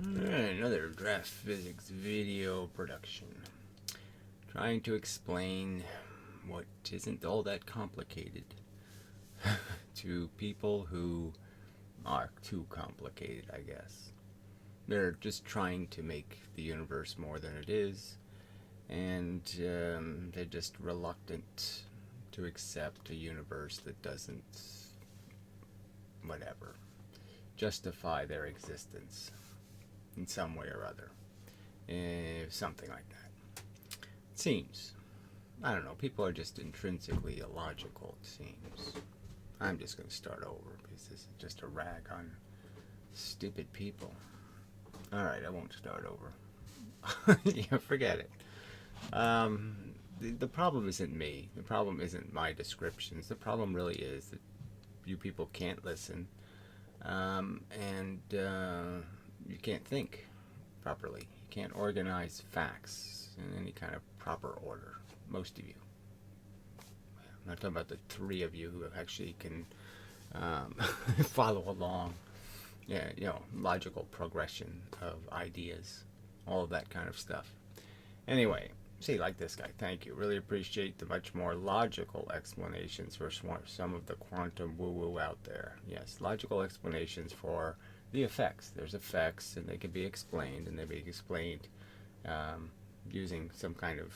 Another draft physics video production. Trying to explain what isn't all that complicated to people who are too complicated, I guess. They're just trying to make the universe more than it is, and they're just reluctant to accept a universe that doesn't, whatever, justify their existence in some way or other. Something like that. It seems. I don't know. People are just intrinsically illogical, it seems. I'm just going to start over because this is just a rag on stupid people. Alright, I won't start over. Yeah, forget it. The problem isn't me. The problem isn't my descriptions. The problem really is that you people can't listen. And you can't think properly. You can't organize facts in any kind of proper order. Most of you. I'm not talking about the three of you who actually can follow along. Yeah, logical progression of ideas. All of that kind of stuff. Anyway, see, like this guy, thank you. Really appreciate the much more logical explanations for some of the quantum woo-woo out there. Yes, logical explanations for the effects. There's effects, and they can be explained, and they be explained using some kind of,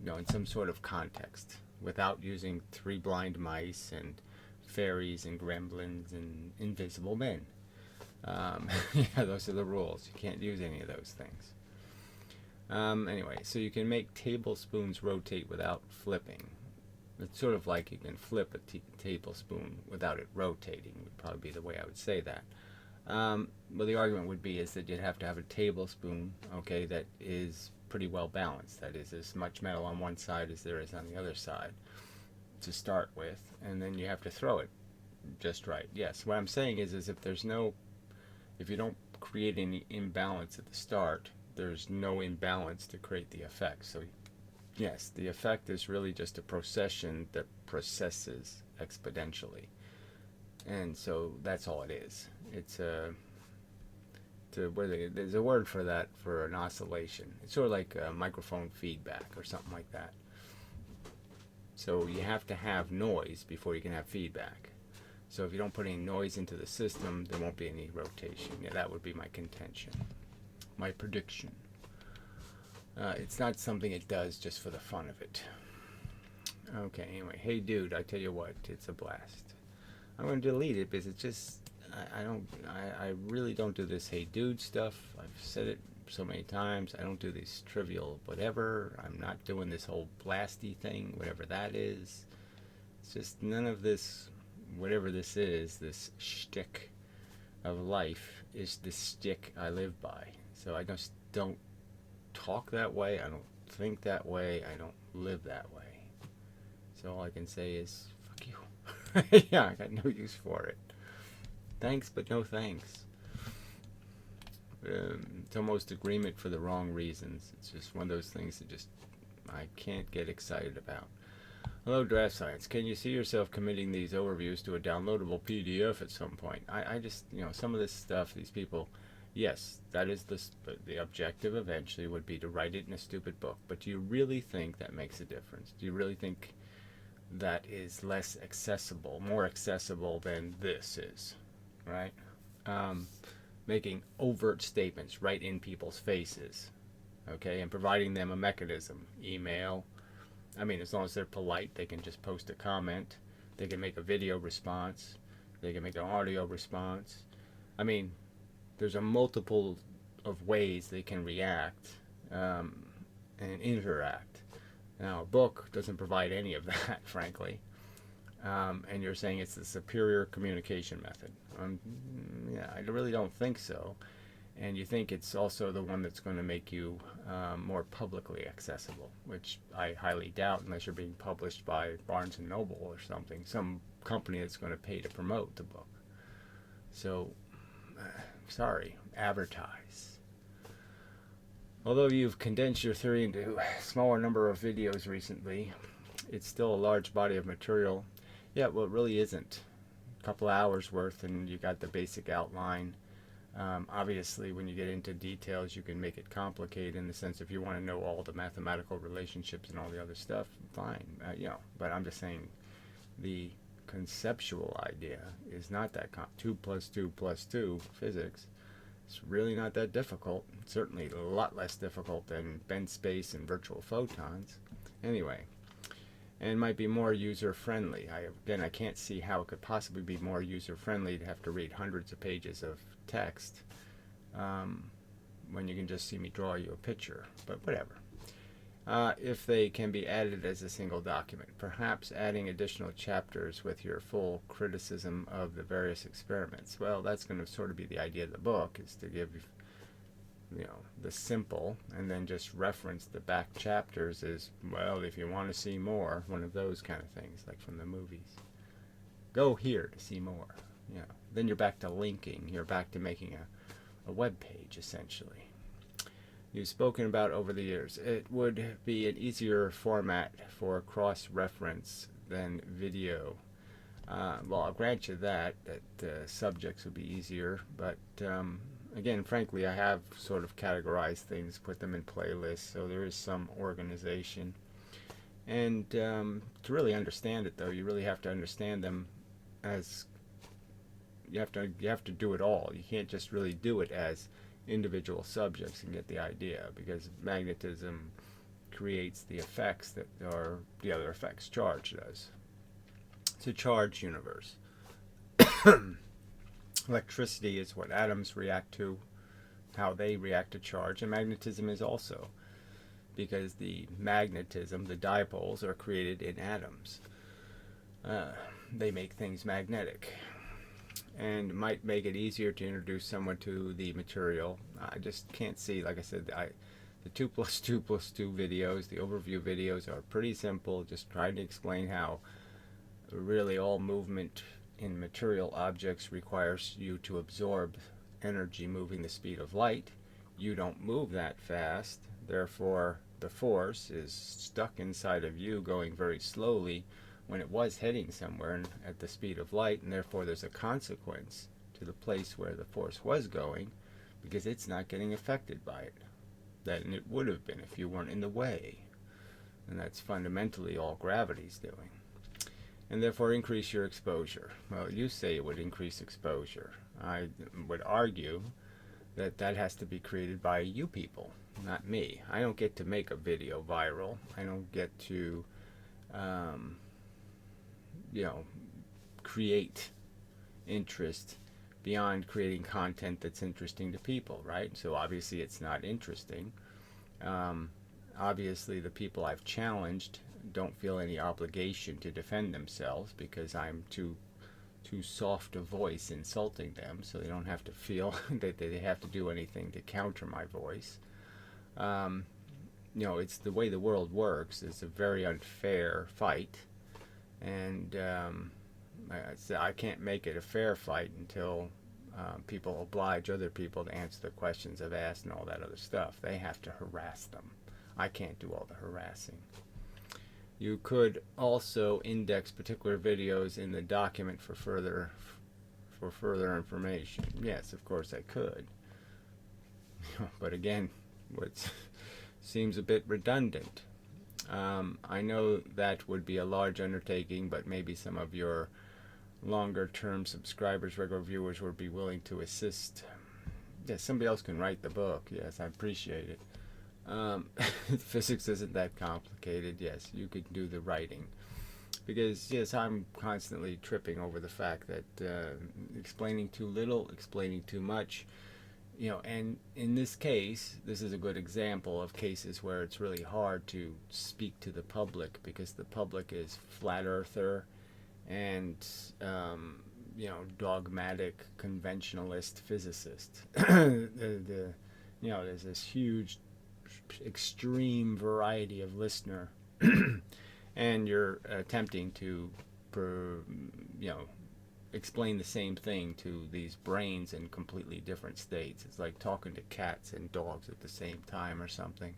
in some sort of context, without using three blind mice and fairies and gremlins and invisible men. Yeah, those are the rules. You can't use any of those things. Anyway, so you can make tablespoons rotate without flipping. It's sort of like you can flip a tablespoon without it rotating, would probably be the way I would say that. Well, the argument would be is that you'd have to have a tablespoon, okay, that is pretty well balanced. That is, as much metal on one side as there is on the other side to start with, and then you have to throw it just right. Yes, what I'm saying is if you don't create any imbalance at the start, there's no imbalance to create the effect. So yes, the effect is really just a procession that processes exponentially. And so that's all it is. It's there's a word for that, for an oscillation. It's sort of like a microphone feedback or something like that. So you have to have noise before you can have feedback. So if you don't put any noise into the system, there won't be any rotation. Yeah, that would be my contention. My prediction. It's not something it does just for the fun of it. Okay, anyway. Hey dude, I tell you what, it's a blast. I'm going to delete it because it's just, I really don't do this hey dude stuff. I've said it so many times. I don't do this trivial whatever. I'm not doing this whole blasty thing, whatever that is. It's just none of this, whatever this is, this shtick of life is the stick I live by. So I just don't talk that way. I don't think that way. I don't live that way. So all I can say is, fuck you. Yeah, I got no use for it. Thanks, but no thanks. It's almost agreement for the wrong reasons. It's just one of those things that I can't get excited about. Hello, DraftScience. Can you see yourself committing these overviews to a downloadable PDF at some point? I just, some of this stuff, these people, yes, that is the objective eventually would be to write it in a stupid book. But do you really think that makes a difference? Do you really think that is less accessible, more accessible than this is, right? Making overt statements right in people's faces, okay, and providing them a mechanism, email. I mean, as long as they're polite, they can just post a comment. They can make a video response. They can make an audio response. I mean, there's a multiple of ways they can react and interact. Now, a book doesn't provide any of that, frankly. And you're saying it's the superior communication method. Yeah, I really don't think so. And you think it's also the one that's going to make you more publicly accessible, which I highly doubt unless you're being published by Barnes & Noble or something, some company that's going to pay to promote the book. So, sorry, advertise. Although you've condensed your theory into a smaller number of videos recently, it's still a large body of material. Yeah, well, it really isn't. A couple hours worth, and you got the basic outline. Obviously, when you get into details, you can make it complicated in the sense if you want to know all the mathematical relationships and all the other stuff, fine. But I'm just saying the conceptual idea is not that 2 plus 2 plus 2 physics. It's really not that difficult. It's certainly a lot less difficult than bent space and virtual photons. Anyway, and might be more user-friendly. I can't see how it could possibly be more user-friendly to have to read hundreds of pages of text when you can just see me draw you a picture, but whatever. If they can be added as a single document, perhaps adding additional chapters with your full criticism of the various experiments. Well, that's going to sort of be the idea of the book, is to give the simple and then just reference the back chapters as, well, if you want to see more, one of those kind of things, like from the movies. Go here to see more. Then you're back to linking. You're back to making a web page, essentially. You've spoken about over the years. It would be an easier format for cross-reference than video. Well, I'll grant you that subjects would be easier, but again, frankly, I have sort of categorized things, put them in playlists, so there is some organization. And to really understand it, though, you really have to understand them as you have to do it all. You can't just really do it as individual subjects and get the idea, because magnetism creates the effects that are the other effects charge does. It's a charged universe. Electricity is what atoms react to, how they react to charge, and magnetism is also, because the magnetism, the dipoles, are created in atoms. They make things magnetic, and might make it easier to introduce someone to the material. I just can't see, like I said, the 2 plus 2 plus 2 videos, the overview videos are pretty simple, just trying to explain how really all movement in material objects requires you to absorb energy moving the speed of light. You don't move that fast, therefore the force is stuck inside of you going very slowly when it was heading somewhere at the speed of light, and therefore there's a consequence to the place where the force was going, because it's not getting affected by it than it would have been if you weren't in the way. And that's fundamentally all gravity's doing. And therefore increase your exposure. Well, you say it would increase exposure. I would argue that that has to be created by you people, not me. I don't get to make a video viral. I don't get to create interest beyond creating content that's interesting to people, right? So obviously it's not interesting. Obviously the people I've challenged don't feel any obligation to defend themselves, because I'm too soft a voice insulting them, so they don't have to feel that they have to do anything to counter my voice. It's the way the world works. It's a very unfair fight, and I can't make it a fair fight until people oblige other people to answer the questions I've asked and all that other stuff. They have to harass them. I can't do all the harassing. You could also index particular videos in the document for further information. Yes, of course I could. But again, what seems a bit redundant. I know that would be a large undertaking, but maybe some of your longer-term subscribers, regular viewers, would be willing to assist. Yes, somebody else can write the book. Yes, I appreciate it. Physics isn't that complicated. Yes, you could do the writing. Because, yes, I'm constantly tripping over the fact that explaining too little, explaining too much, and in this case, this is a good example of cases where it's really hard to speak to the public, because the public is flat earther and, dogmatic conventionalist physicist. There's this huge extreme variety of listener, and you're attempting to explain the same thing to these brains in completely different states. It's like talking to cats and dogs at the same time or something.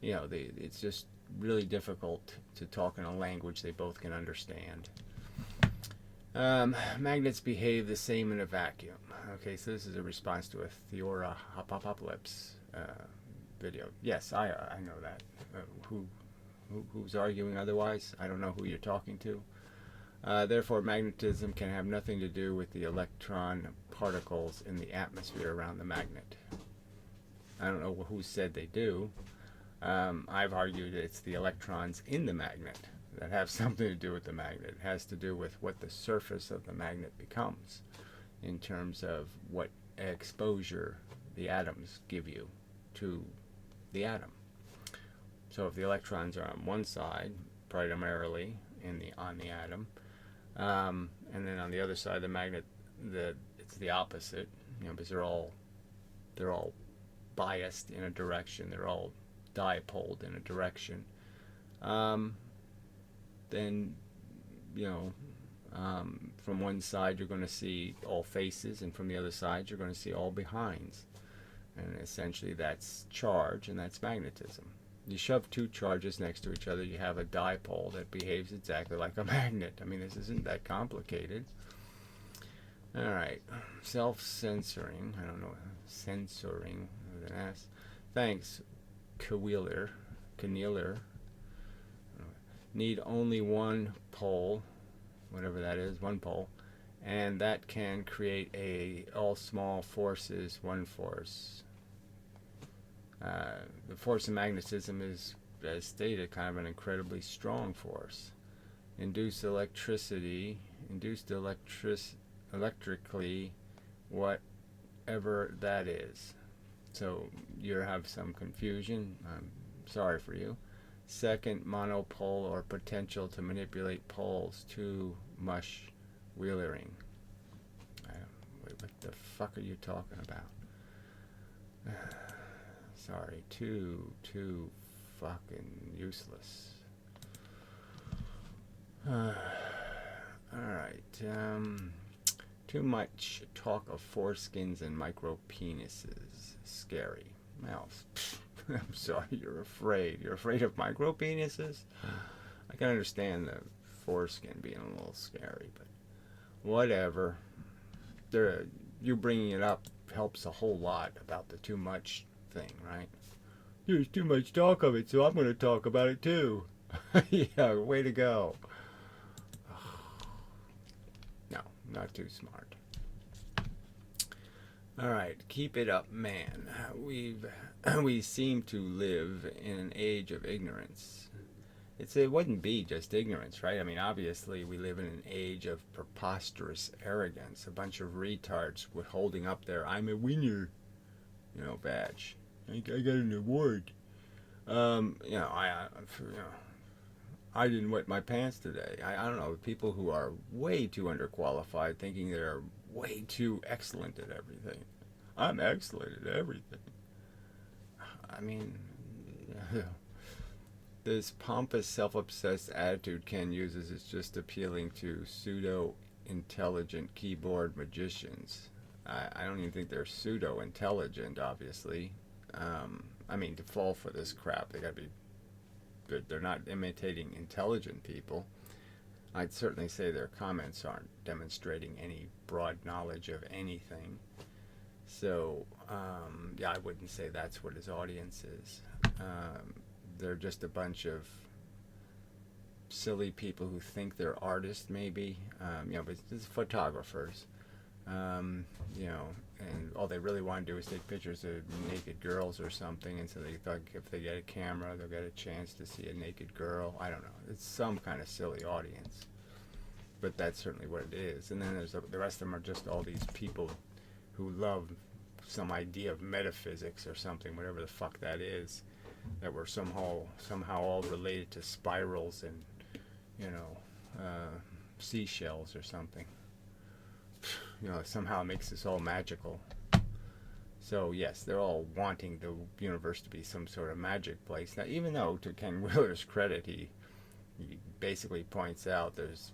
It's just really difficult to talk in a language they both can understand. Magnets behave the same in a vacuum. Okay, so this is a response to a Theora Apocalypse video. Yes, I know that. Who's arguing otherwise? I don't know who you're talking to. Therefore, magnetism can have nothing to do with the electron particles in the atmosphere around the magnet. I don't know who said they do. I've argued it's the electrons in the magnet that have something to do with the magnet. It has to do with what the surface of the magnet becomes in terms of what exposure the atoms give you to the atom. So if the electrons are on one side, primarily on the atom, and then on the other side of the magnet, it's the opposite, because they're all biased in a direction. They're all dipoled in a direction. Then, from one side you're going to see all faces, and from the other side you're going to see all behinds. And essentially that's charge, and that's magnetism. You shove two charges next to each other, you have a dipole that behaves exactly like a magnet. I mean, this isn't that complicated. Alright, self-censoring. I don't know, censoring with an S. Thanks, Kenealer. Need only one pole, whatever that is, one pole, and that can create all small forces, one force. The force of magnetism is, as stated, kind of an incredibly strong force. Induced electrically, whatever that is. So you have some confusion. I'm sorry for you. Second, monopole, or potential to manipulate poles, too much Wheelering. What the fuck are you talking about? Sorry, too fucking useless. Alright, too much talk of foreskins and micro penises. Scary. Mouse. I'm sorry, you're afraid. You're afraid of micro penises? I can understand the foreskin being a little scary, but whatever. You bringing it up helps a whole lot about the too much thing, right? There's too much talk of it, so I'm going to talk about it too. Yeah, way to go. No, not too smart. Alright, keep it up, man. We seem to live in an age of ignorance. It wouldn't be just ignorance, right? I mean, obviously we live in an age of preposterous arrogance. A bunch of retards with holding up their "I'm a winner," badge. I got an award. I didn't wet my pants today. I don't know, people who are way too underqualified, thinking they're way too excellent at everything. I'm excellent at everything. I mean, this pompous, self-obsessed attitude Ken uses is just appealing to pseudo-intelligent keyboard magicians. I don't even think they're pseudo-intelligent, obviously. I mean, to fall for this crap, they gotta be good. They're not imitating intelligent people. I'd certainly say their comments aren't demonstrating any broad knowledge of anything. So, I wouldn't say that's what his audience is. They're just a bunch of silly people who think they're artists, maybe. But it's photographers. And all they really want to do is take pictures of naked girls or something, and so they thought if they get a camera, they'll get a chance to see a naked girl. I don't know. It's some kind of silly audience. But that's certainly what it is. And then the rest of them are just all these people who love some idea of metaphysics or something, whatever the fuck that is, that we're somehow all related to spirals and, seashells or something. Somehow it makes this all magical. So yes, they're all wanting the universe to be some sort of magic place. Now, even though, to Ken Willer's credit, he basically points out there's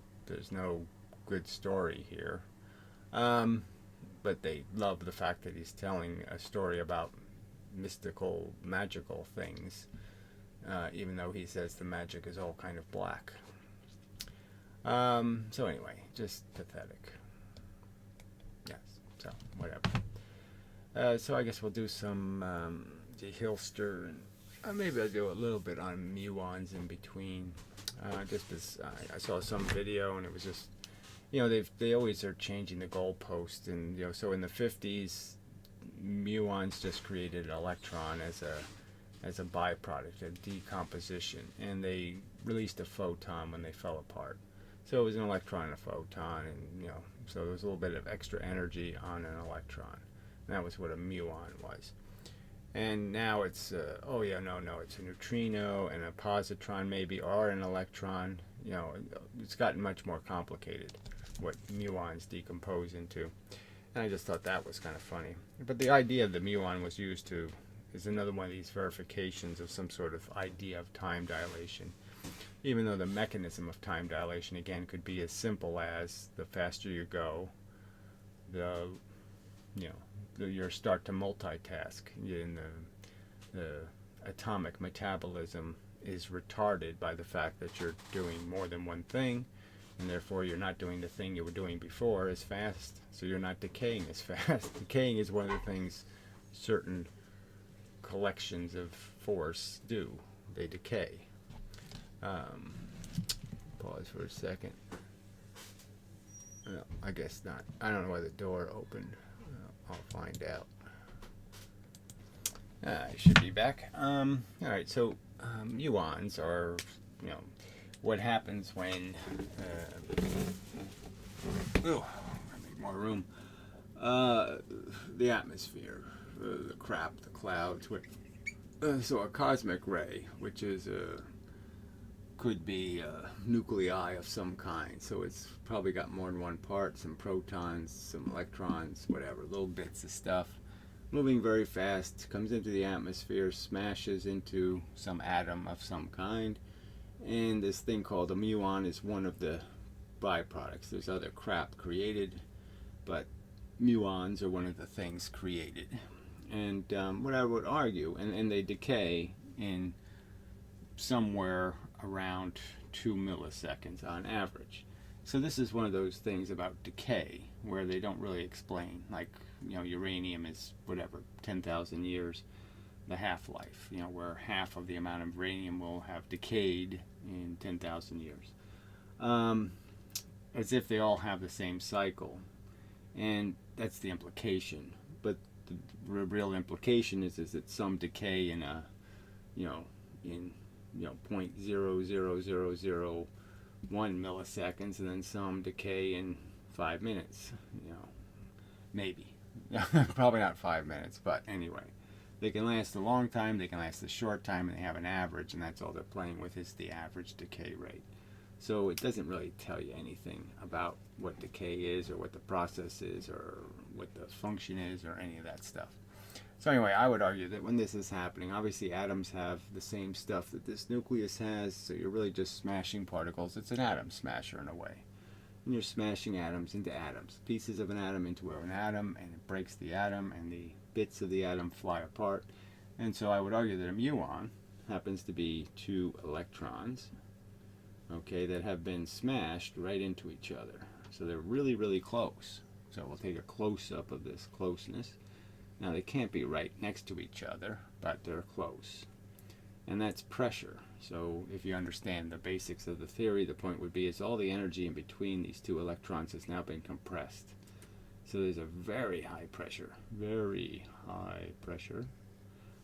no good story here. But they love the fact that he's telling a story about mystical, magical things, even though he says the magic is all kind of black. So anyway, just pathetic. Yes. So whatever. So I guess we'll do some Hilster, and maybe I'll do a little bit on muons in between. Just as I saw some video, and it was just, they always are changing the goalpost, and so in the 50s, muons just created an electron as a byproduct of decomposition, and they released a photon when they fell apart. So it was an electron and a photon, and so there was a little bit of extra energy on an electron. And that was what a muon was. And now it's it's a neutrino and a positron maybe, or an electron. It's gotten much more complicated what muons decompose into. And I just thought that was kind of funny. But the idea of the muon was used is another one of these verifications of some sort of idea of time dilation. Even though the mechanism of time dilation, again, could be as simple as the faster you go, your start to multitask. And the atomic metabolism is retarded by the fact that you're doing more than one thing, and therefore you're not doing the thing you were doing before as fast, so you're not decaying as fast. Decaying is one of the things certain collections of force do. They decay. Pause for a second. No, I guess not. I don't know why the door opened. I'll find out. I should be back. Alright, so muons are, what happens when I need more room. The atmosphere, the crap, the clouds. So a cosmic ray, which is could be nuclei of some kind. So it's probably got more than one part, some protons, some electrons, whatever, little bits of stuff, moving very fast, comes into the atmosphere, smashes into some atom of some kind, and this thing called a muon is one of the byproducts. There's other crap created, but muons are one of the things created. And what I would argue, and they decay in somewhere around 2 milliseconds on average. So this is one of those things about decay where they don't really explain, like, uranium is whatever, 10,000 years, the half-life, where half of the amount of uranium will have decayed in 10,000 years. As if they all have the same cycle. And that's the implication. But the real implication is that some decay in a, in 0.00001 milliseconds, and then some decay in 5 minutes, maybe. Probably not 5 minutes, but anyway. They can last a long time, they can last a short time, and they have an average, and that's all they're playing with is the average decay rate. So it doesn't really tell you anything about what decay is, or what the process is, or what the function is, or any of that stuff. So anyway, I would argue that when this is happening, obviously atoms have the same stuff that this nucleus has, so you're really just smashing particles. It's an atom smasher in a way. And you're smashing atoms into atoms, pieces of an atom into an atom, and it breaks the atom, and the bits of the atom fly apart. And so I would argue that a muon happens to be 2 electrons, okay, that have been smashed right into each other. So they're really, really close. So we'll take a close-up of this closeness. Now they can't be right next to each other, but they're close. And that's pressure. So if you understand the basics of the theory, the point would be is all the energy in between these 2 electrons has now been compressed. So there's a very high pressure,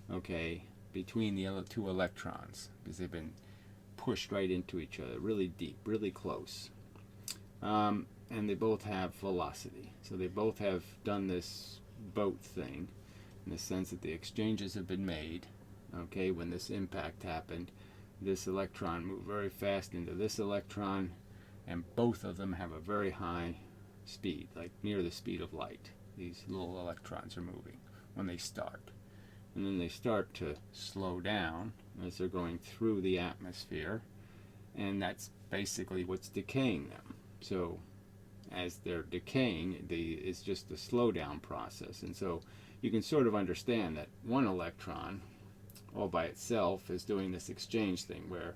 okay, between the other 2 electrons, because they've been pushed right into each other, really deep, really close. And they both have velocity. So they both have done this boat thing, in the sense that the exchanges have been made, okay, when this impact happened. This electron moved very fast into this electron, and both of them have a very high speed, like near the speed of light. These little electrons are moving when they start. And then they start to slow down as they're going through the atmosphere, and that's basically what's decaying them. So as they're decaying, it's just a slowdown process. And so you can sort of understand that one electron all by itself is doing this exchange thing where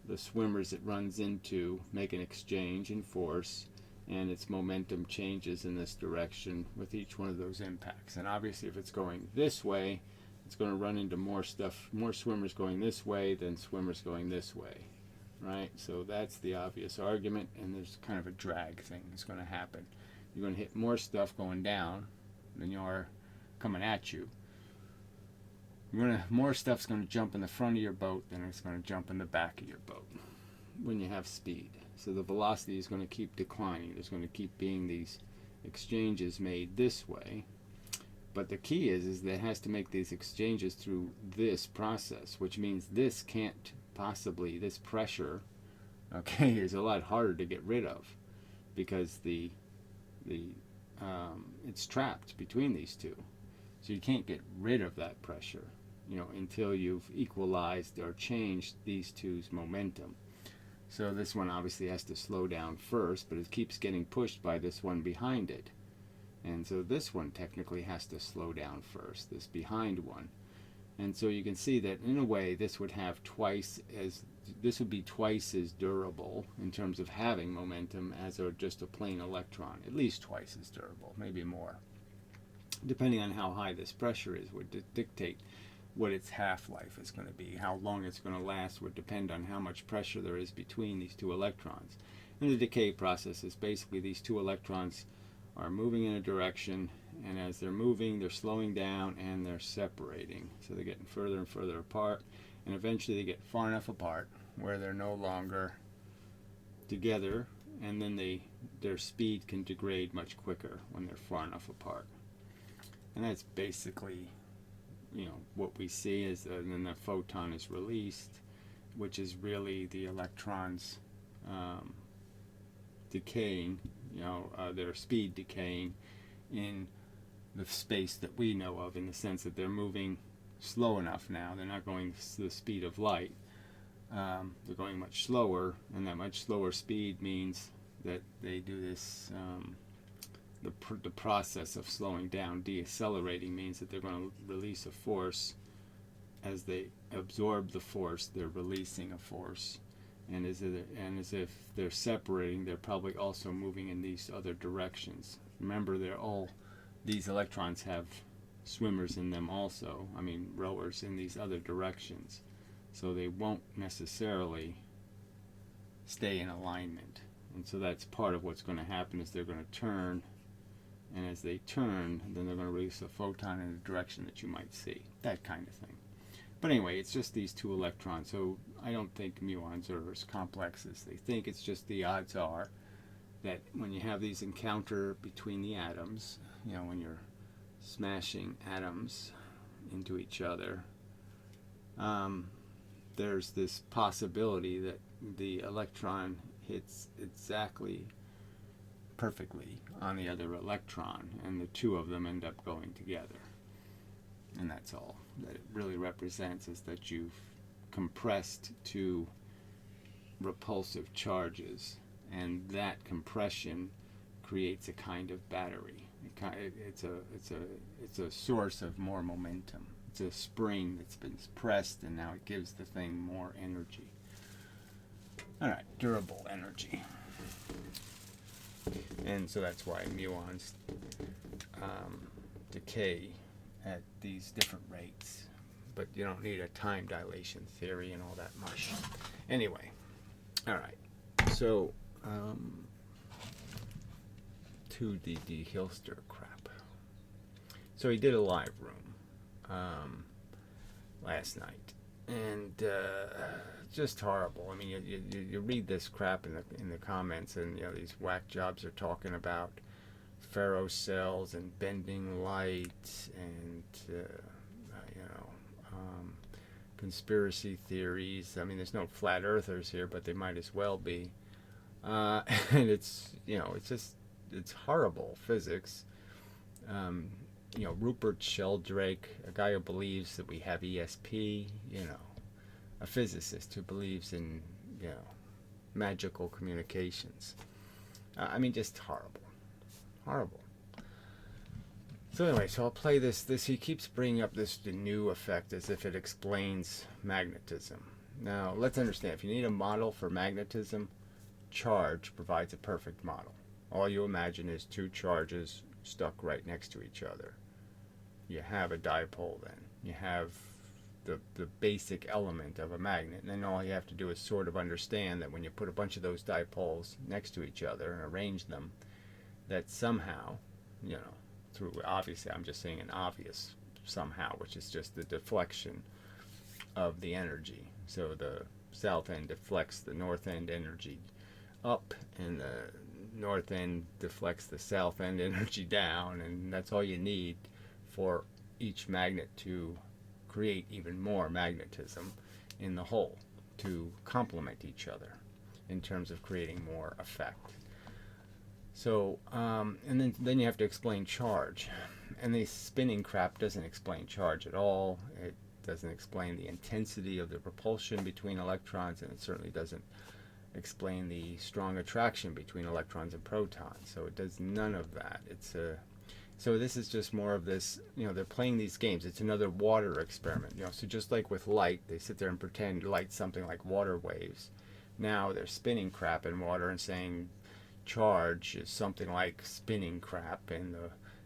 the swimmers it runs into make an exchange in force, and its momentum changes in this direction with each one of those impacts. And obviously if it's going this way, it's going to run into more swimmers going this way than swimmers going this way, right? So that's the obvious argument, and there's kind of a drag thing that's going to happen. You're going to hit more stuff going down than you are coming at you. More stuff's going to jump in the front of your boat than it's going to jump in the back of your boat when you have speed. So the velocity is going to keep declining. There's going to keep being these exchanges made this way. But the key is that it has to make these exchanges through this process, which means this can't possibly, this pressure, okay, is a lot harder to get rid of, because it's trapped between these two. So you can't get rid of that pressure, until you've equalized or changed these two's momentum. So this one obviously has to slow down first, but it keeps getting pushed by this one behind it. And so this one technically has to slow down first, this behind one. And so you can see that in a way this would be twice as durable in terms of having momentum as just a plain electron. At least twice as durable, maybe more. Depending on how high this pressure is would dictate what its half-life is going to be. How long it's going to last would depend on how much pressure there is between these two electrons. And the decay process is basically these two electrons are moving in a direction, and as they're moving, they're slowing down and they're separating. So they're getting further and further apart, and eventually they get far enough apart where they're no longer together, and then their speed can degrade much quicker when they're far enough apart. And that's basically, what we see is, and then the photon is released, which is really the electrons decaying, their speed decaying in the space that we know of, in the sense that they're moving slow enough now. They're not going the speed of light. They're going much slower, and that much slower speed means that they do this, the process of slowing down, deaccelerating, means that they're going to release a force. As they absorb the force, they're releasing a force. And as if they're separating, they're probably also moving in these other directions. Remember, these electrons have swimmers in them also, rowers in these other directions. So they won't necessarily stay in alignment. And so that's part of what's going to happen, is they're going to turn, and as they turn, then they're going to release a photon in the direction that you might see. That kind of thing. But anyway, it's just these two electrons. So I don't think muons are as complex as they think. It's just the odds are that when you have these encounter between the atoms, when you're smashing atoms into each other, there's this possibility that the electron hits exactly perfectly on the other electron, and the two of them end up going together. And that's all that it really represents, is that you've compressed two repulsive charges, and that compression creates a kind of battery. It's a source of more momentum. It's a spring that's been pressed, and now it gives the thing more energy. All right, durable energy. And so that's why muons decay at these different rates. But you don't need a time dilation theory and all that mush. Anyway, all right. So, to the Hilster crap. So he did a live room last night, and just horrible. You read this crap in the comments, and these whack jobs are talking about Ferro cells and bending light and conspiracy theories. There's no flat earthers here, but they might as well be. And it's it's horrible physics. Rupert Sheldrake, a guy who believes that we have ESP, a physicist who believes in, magical communications. Just horrible. Horrible. So anyway, I'll play this. He keeps bringing up the new effect as if it explains magnetism. Now, let's understand. If you need a model for magnetism, charge provides a perfect model. All you imagine is two charges stuck right next to each other. You have a dipole then. You have the basic element of a magnet. And then all you have to do is sort of understand that when you put a bunch of those dipoles next to each other and arrange them, that somehow, through, obviously I'm just saying an obvious somehow, which is just the deflection of the energy. So the south end deflects the north end energy up, and the north end deflects the south end energy down, and that's all you need for each magnet to create even more magnetism in the whole, to complement each other in terms of creating more effect. So, and then you have to explain charge. And the spinning crap doesn't explain charge at all. It doesn't explain the intensity of the repulsion between electrons, and it certainly doesn't explain the strong attraction between electrons and protons. So it does none of that. So this is just more of this, they're playing these games. It's another water experiment. So just like with light, they sit there and pretend light's something like water waves. Now they're spinning crap in water and saying charge is something like spinning crap, and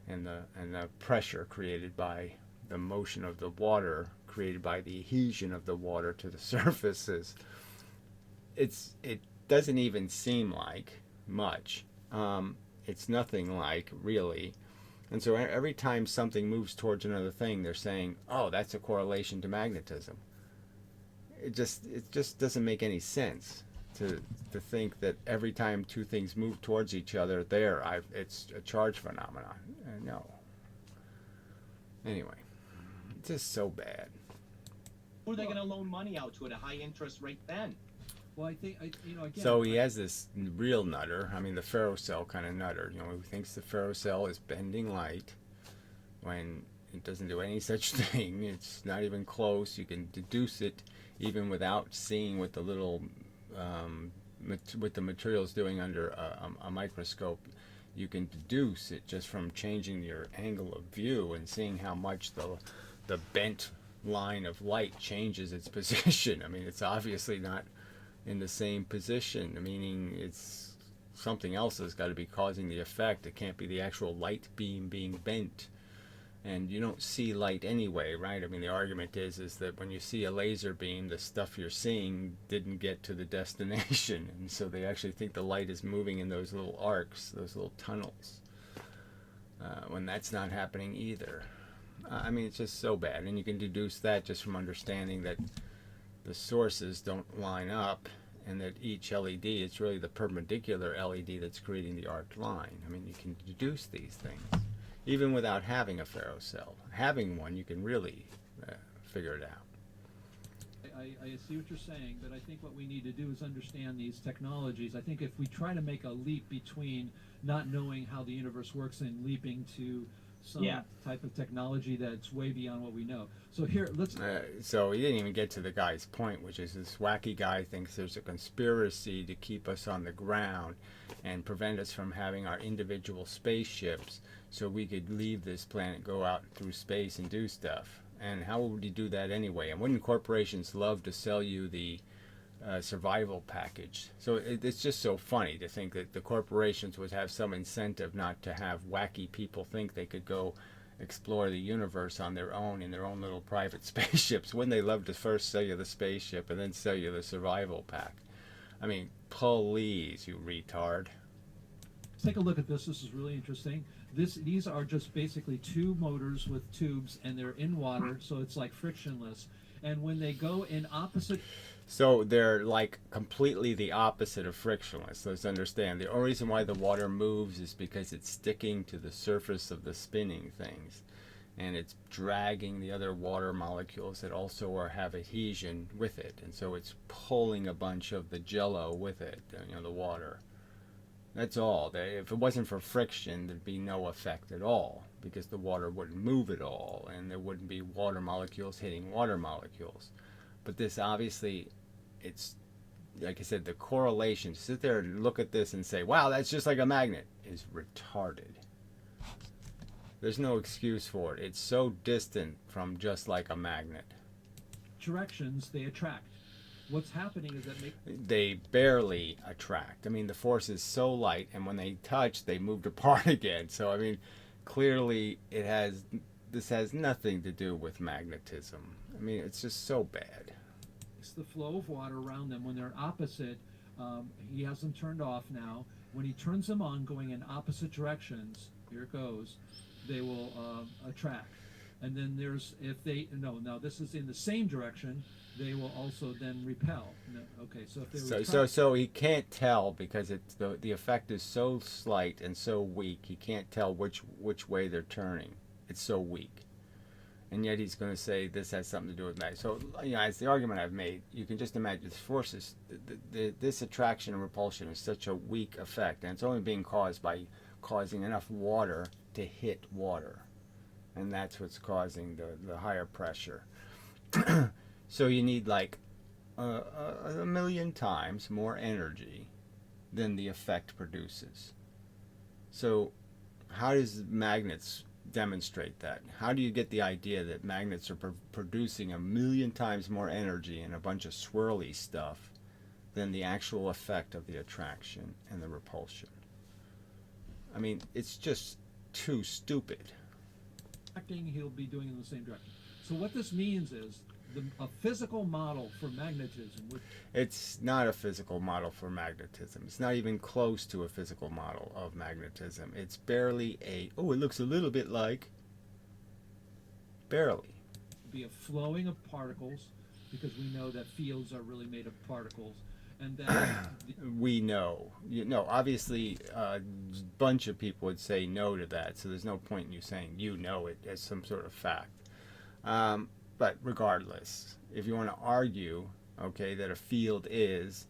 the pressure created by the motion of the water, created by the adhesion of the water to the surfaces. It doesn't even seem like much. It's nothing like, really. And so every time something moves towards another thing, they're saying, oh, that's a correlation to magnetism. It just doesn't make any sense to think that every time two things move towards each other, it's a charge phenomenon. No. Anyway, it's just so bad. Who are they going to loan money out to at a high interest rate then? Well, I think, again... So he has this real nutter, the Ferro cell kind of nutter, who thinks the Ferro cell is bending light when it doesn't do any such thing. It's not even close. You can deduce it even without seeing what the little, what the material's doing under a microscope. You can deduce it just from changing your angle of view and seeing how much the bent line of light changes its position. It's obviously not in the same position, meaning it's something else has got to be causing the effect. It can't be the actual light beam being bent. And you don't see light anyway, right? The argument is that when you see a laser beam, the stuff you're seeing didn't get to the destination, and so they actually think the light is moving in those little arcs, those little tunnels, when that's not happening either. It's just so bad, and you can deduce that just from understanding that the sources don't line up, and that each LED, it's really the perpendicular LED that's creating the arced line. You can deduce these things, even without having a Ferro cell. Having one, you can really figure it out. I see what you're saying, but I think what we need to do is understand these technologies. I think if we try to make a leap between not knowing how the universe works and leaping to some type of technology that's way beyond what we know. So here, let's... So he didn't even get to the guy's point, which is this wacky guy thinks there's a conspiracy to keep us on the ground and prevent us from having our individual spaceships so we could leave this planet, go out through space and do stuff. And how would he do that anyway? And wouldn't corporations love to sell you the survival package? So it's just so funny to think that the corporations would have some incentive not to have wacky people think they could go explore the universe on their own in their own little private spaceships. Wouldn't they love to first sell you the spaceship and then sell you the survival pack? Please, you retard. Let's take a look at this. This is really interesting. These are just basically two motors with tubes, and they're in water, so it's like frictionless. And when they go in opposite... So they're like completely the opposite of frictionless. Let's understand. The only reason why the water moves is because it's sticking to the surface of the spinning things. And it's dragging the other water molecules that also have adhesion with it. And so it's pulling a bunch of the jello with it, the water. That's all. If it wasn't for friction, there'd be no effect at all, because the water wouldn't move at all, and there wouldn't be water molecules hitting water molecules. But this obviously, it's, like I said, the correlation, sit there and look at this and say, wow, that's just like a magnet, is retarded. There's no excuse for it. It's so distant from just like a magnet. Directions they attract. what's happening is that they barely attract. I mean, the force is so light, and when they touch, they moved apart again. So I mean, clearly this has nothing to do with magnetism. I mean, it's just so bad. It's the flow of water around them when they're opposite. He has them turned off now. When he turns them on, going in opposite directions, here it goes, they will attract. And then there's, if they, no, now this is in the same direction, they will also then repel. No, okay, so if they so he can't tell because it's the effect is so slight and so weak. He can't tell which way they're turning. It's so weak. And yet he's going to say this has something to do with that. So, you know, as the argument I've made, you can just imagine this forces, this attraction and repulsion is such a weak effect, and it's only being caused by causing enough water to hit water, and that's what's causing the higher pressure. So you need like a million times more energy than the effect produces. So how does magnets demonstrate that? How do you get the idea that magnets are producing a million times more energy and a bunch of swirly stuff than the actual effect of the attraction and the repulsion? I mean, it's just too stupid. He'll be doing in the same direction. So what this means is a physical model for magnetism. It's not a physical model for magnetism. It's not even close to a physical model of magnetism. It's barely it looks a little bit like, barely. Be a flowing of particles, because we know that fields are really made of particles. And that we know. Obviously, a bunch of people would say no to that, so there's no point in you saying you know it as some sort of fact. But regardless, if you want to argue, okay, that a field is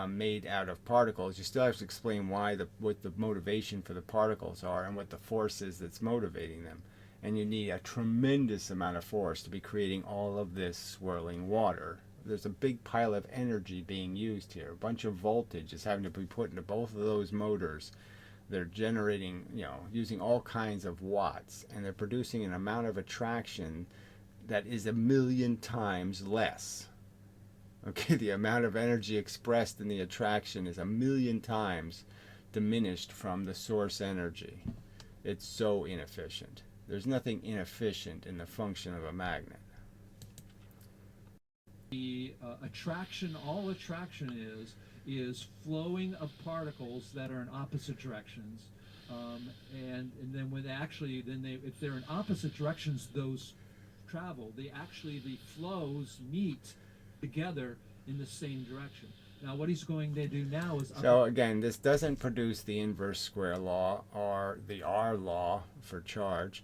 made out of particles, you still have to explain what the motivation for the particles are and what the force is that's motivating them. And you need a tremendous amount of force to be creating all of this swirling water. There's a big pile of energy being used here. A bunch of voltage is having to be put into both of those motors. They're generating, using all kinds of watts, and they're producing an amount of attraction that is a million times less. Okay, the amount of energy expressed in the attraction is a million times diminished from the source energy. It's so inefficient. There's nothing inefficient in the function of a magnet. The attraction, all attraction is flowing of particles that are in opposite directions, and then if they're in opposite directions, those travel. The flows meet together in the same direction. Now, what he's going to do now is so again, this doesn't produce the inverse square law or the R law for charge.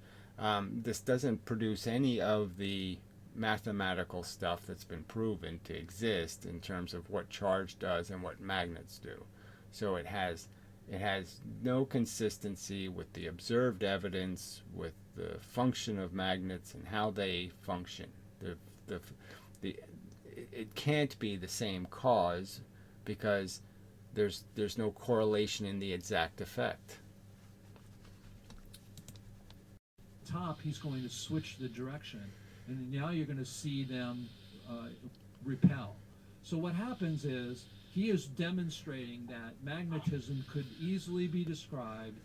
This doesn't produce any of the mathematical stuff that's been proven to exist in terms of what charge does and what magnets do. So it has no consistency with the observed evidence, with the function of magnets and how they function. It can't be the same cause because there's no correlation in the exact effect. Top, he's going to switch the direction, and now you're going to see them repel. So what happens is he is demonstrating that magnetism could easily be described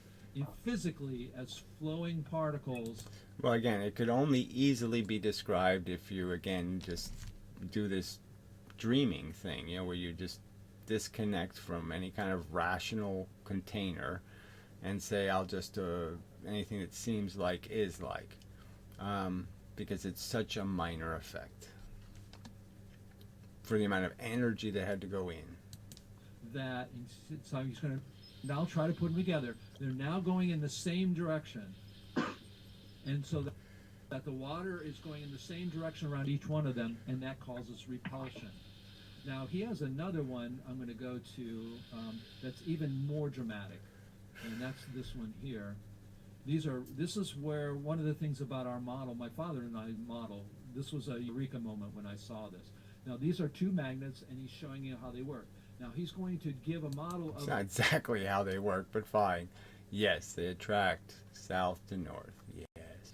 physically as flowing particles. Well, again, it could only easily be described if you, again, just do this dreaming thing, where you just disconnect from any kind of rational container and say, I'll just, anything that seems like is like. Because it's such a minor effect for the amount of energy that had to go in. So he's going to now try to put them together. They're now going in the same direction, and so that the water is going in the same direction around each one of them, and that causes repulsion. Now he has another one I'm going to go to that's even more dramatic, and that's this one here. This is where one of the things about our model, my father and I model, this was a eureka moment when I saw this. Now these are two magnets, and he's showing you how they work. Now he's going to give a model of... It's not exactly how they work, but fine. Yes, they attract south to north. Yes.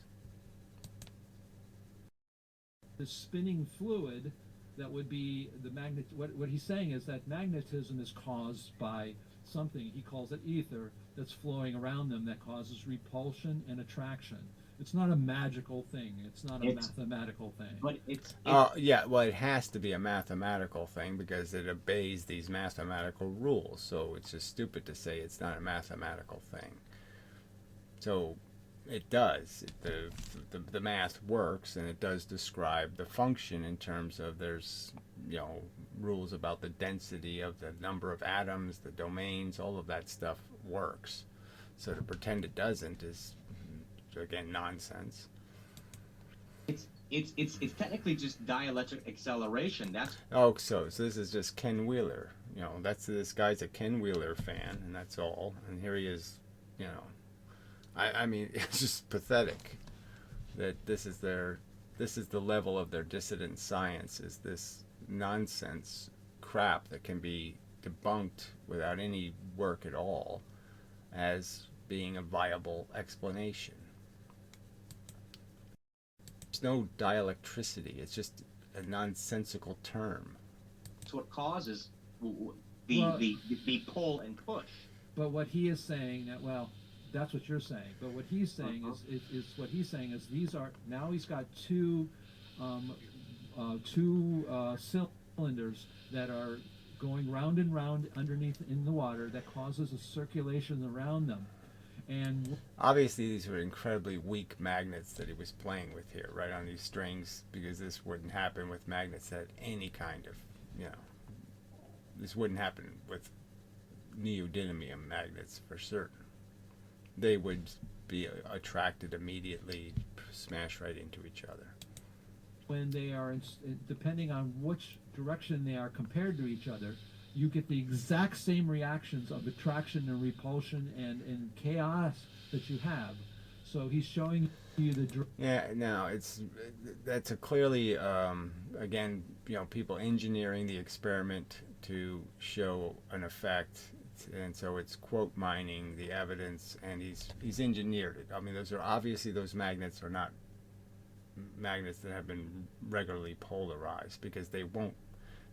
The spinning fluid that would be the magnet. What he's saying is that magnetism is caused by something. He calls it ether that's flowing around them that causes repulsion and attraction. It's not a magical thing. It's not a mathematical thing. But it's yeah, well, it has to be a mathematical thing because it obeys these mathematical rules. So it's just stupid to say it's not a mathematical thing. So it does. The math works, and it does describe the function in terms of there's, you know, rules about the density of the number of atoms, the domains, all of that stuff works. So to pretend it doesn't is, again, nonsense. it's technically just dielectric acceleration. That's So this is just Ken Wheeler. You know, this guy's a Ken Wheeler fan, and that's all. And here he is, you know. I mean, it's just pathetic that this is the level of their dissident science, is this nonsense crap that can be debunked without any work at all as being a viable explanation. There's no dielectricity. It's just a nonsensical term. That's what causes the pull and push. But what he is saying, well, that's what you're saying. But what he's saying is these are, now he's got two cylinders that are going round and round underneath in the water that causes a circulation around them. And obviously these were incredibly weak magnets that he was playing with here, right on these strings, because this wouldn't happen with magnets that had any kind of, you know, this wouldn't happen with neodymium magnets for certain. They would be attracted immediately, smash right into each other. When they are, depending on which direction they are compared to each other, you get the exact same reactions of attraction and repulsion and chaos that you have. So he's showing you the... Yeah, no, that's a clearly, again, you know, people engineering the experiment to show an effect. And so it's quote mining the evidence, and he's engineered it. I mean, those magnets are not magnets that have been regularly polarized, because they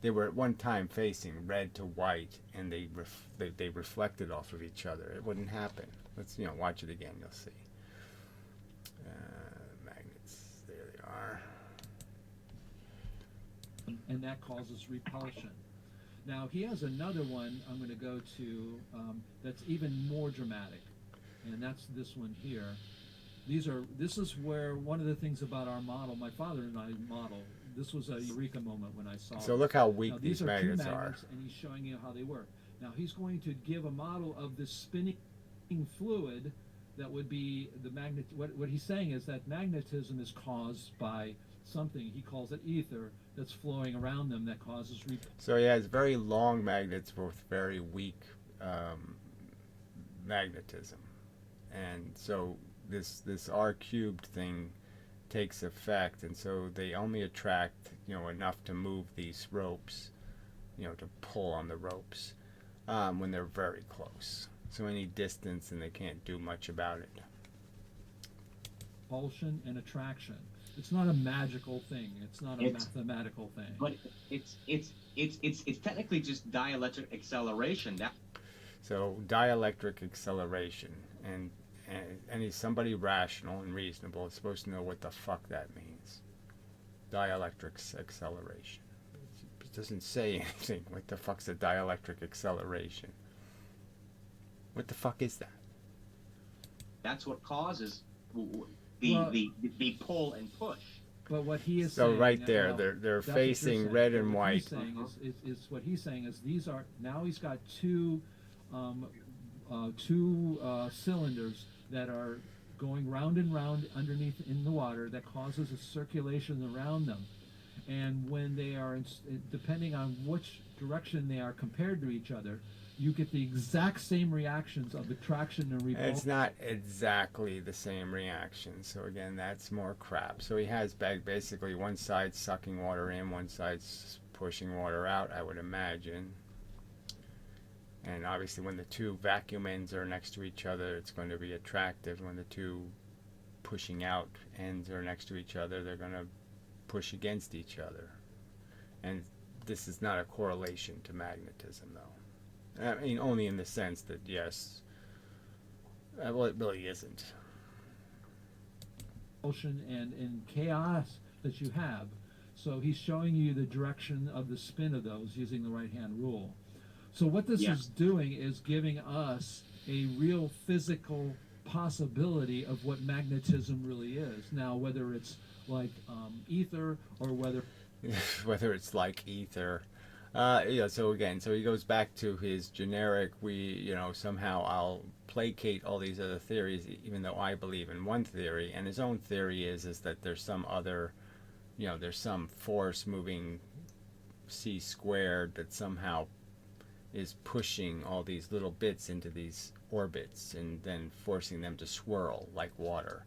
were at one time facing red to white, and they reflected off of each other. It wouldn't happen. Let's, you know, watch it again. You'll see. Magnets. There they are. And that causes repulsion. Now he has another one I'm going to go to that's even more dramatic, and that's this one here. This is where one of the things about our model, my father and I model, this was a eureka moment when I saw it. So look how weak now, these magnets are. And he's showing you how they work. Now he's going to give a model of this spinning fluid that would be the magnet. What he's saying is that magnetism is caused by something. He calls it ether that's flowing around them that causes So he has very long magnets with very weak magnetism, and so this R cubed thing takes effect, and so they only attract, you know, enough to move these ropes, you know, to pull on the ropes when they're very close. So any distance, and they can't do much about it. Repulsion and attraction. It's not a magical thing. It's not a mathematical thing. But it's technically just dielectric acceleration. So dielectric acceleration, and somebody rational and reasonable is supposed to know what the fuck that means. Dielectric acceleration. It doesn't say anything. What the fuck's a dielectric acceleration? What the fuck is that? That's what causes the pull and push. But what he is so saying, right there, they're facing red and white. What he's saying is these are, now he's got two cylinders that are going round and round underneath in the water that causes a circulation around them, and when they are depending on which direction they are compared to each other, you get the exact same reactions of attraction and repulsion. It's not exactly the same reaction. So again, that's more crap. So he has basically one side sucking water in, one side's pushing water out, I would imagine. And obviously when the two vacuum ends are next to each other, it's going to be attractive. When the two pushing out ends are next to each other, they're going to push against each other. And this is not a correlation to magnetism, though. I mean, only in the sense that, yes, well, it really isn't. And chaos that you have. So he's showing you the direction of the spin of those using the right-hand rule. So what this is doing is giving us a real physical possibility of what magnetism really is. Now, whether it's like ether or whether it's like ether. So again, so he goes back to his generic, somehow I'll placate all these other theories, even though I believe in one theory, and his own theory is that there's some other, there's some force moving c squared that somehow is pushing all these little bits into these orbits and then forcing them to swirl like water.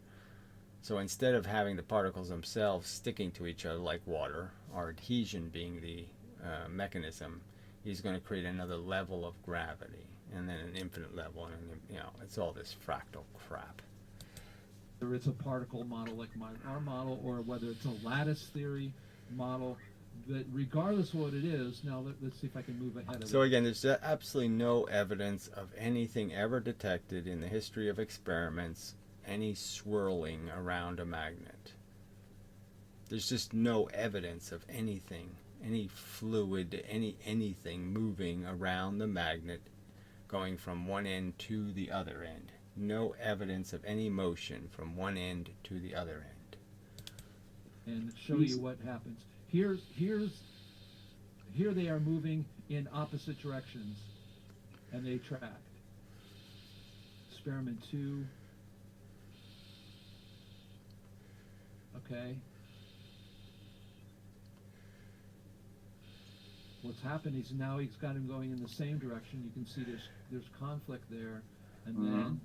So instead of having the particles themselves sticking to each other like water, or adhesion being the mechanism, he's going to create another level of gravity, and then an infinite level, and it's all this fractal crap. Whether it's a particle model like our model, or whether it's a lattice theory model, but regardless of what it is, now let's see if I can move ahead of So again, there's absolutely no evidence of anything ever detected in the history of experiments, any swirling around a magnet. There's just no evidence of anything, any fluid, anything moving around the magnet going from one end to the other end. No evidence of any motion from one end to the other end. and show you what happens. Here they are moving in opposite directions, and they tracked. Experiment 2. Okay. What's happened is now he's got him going in the same direction. You can see there's conflict there, and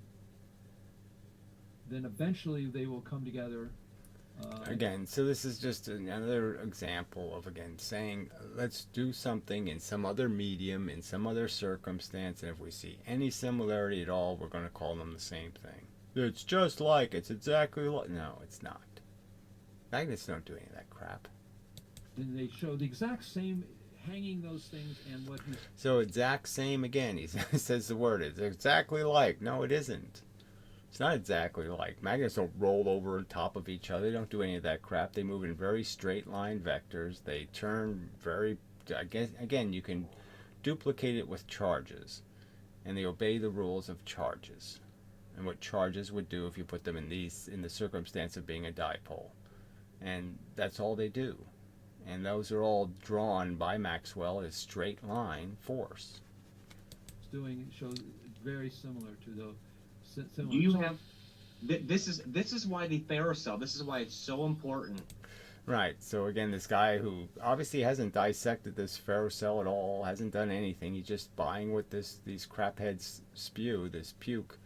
then eventually they will come together. Again, so this is just another example of, again, saying let's do something in some other medium, in some other circumstance, and if we see any similarity at all, we're going to call them the same thing. It's just like, it's exactly like. No, it's not. Magnets don't do any of that crap. And they show the exact same hanging those things and what he's... So exact same again. He says the word. It's exactly like. No, it isn't. It's not exactly like. Magnets don't roll over on top of each other. They don't do any of that crap. They move in very straight line vectors. They turn very... Again, you can duplicate it with charges. And they obey the rules of charges. And what charges would do if you put them in the circumstance of being a dipole. And that's all they do. And those are all drawn by Maxwell as straight line force. Shows very similar to those. Similar. You have this is why the Ferro cell. This is why it's so important. Right. So again, this guy who obviously hasn't dissected this Ferro cell at all, hasn't done anything. He's just buying what these crapheads spew, this puke,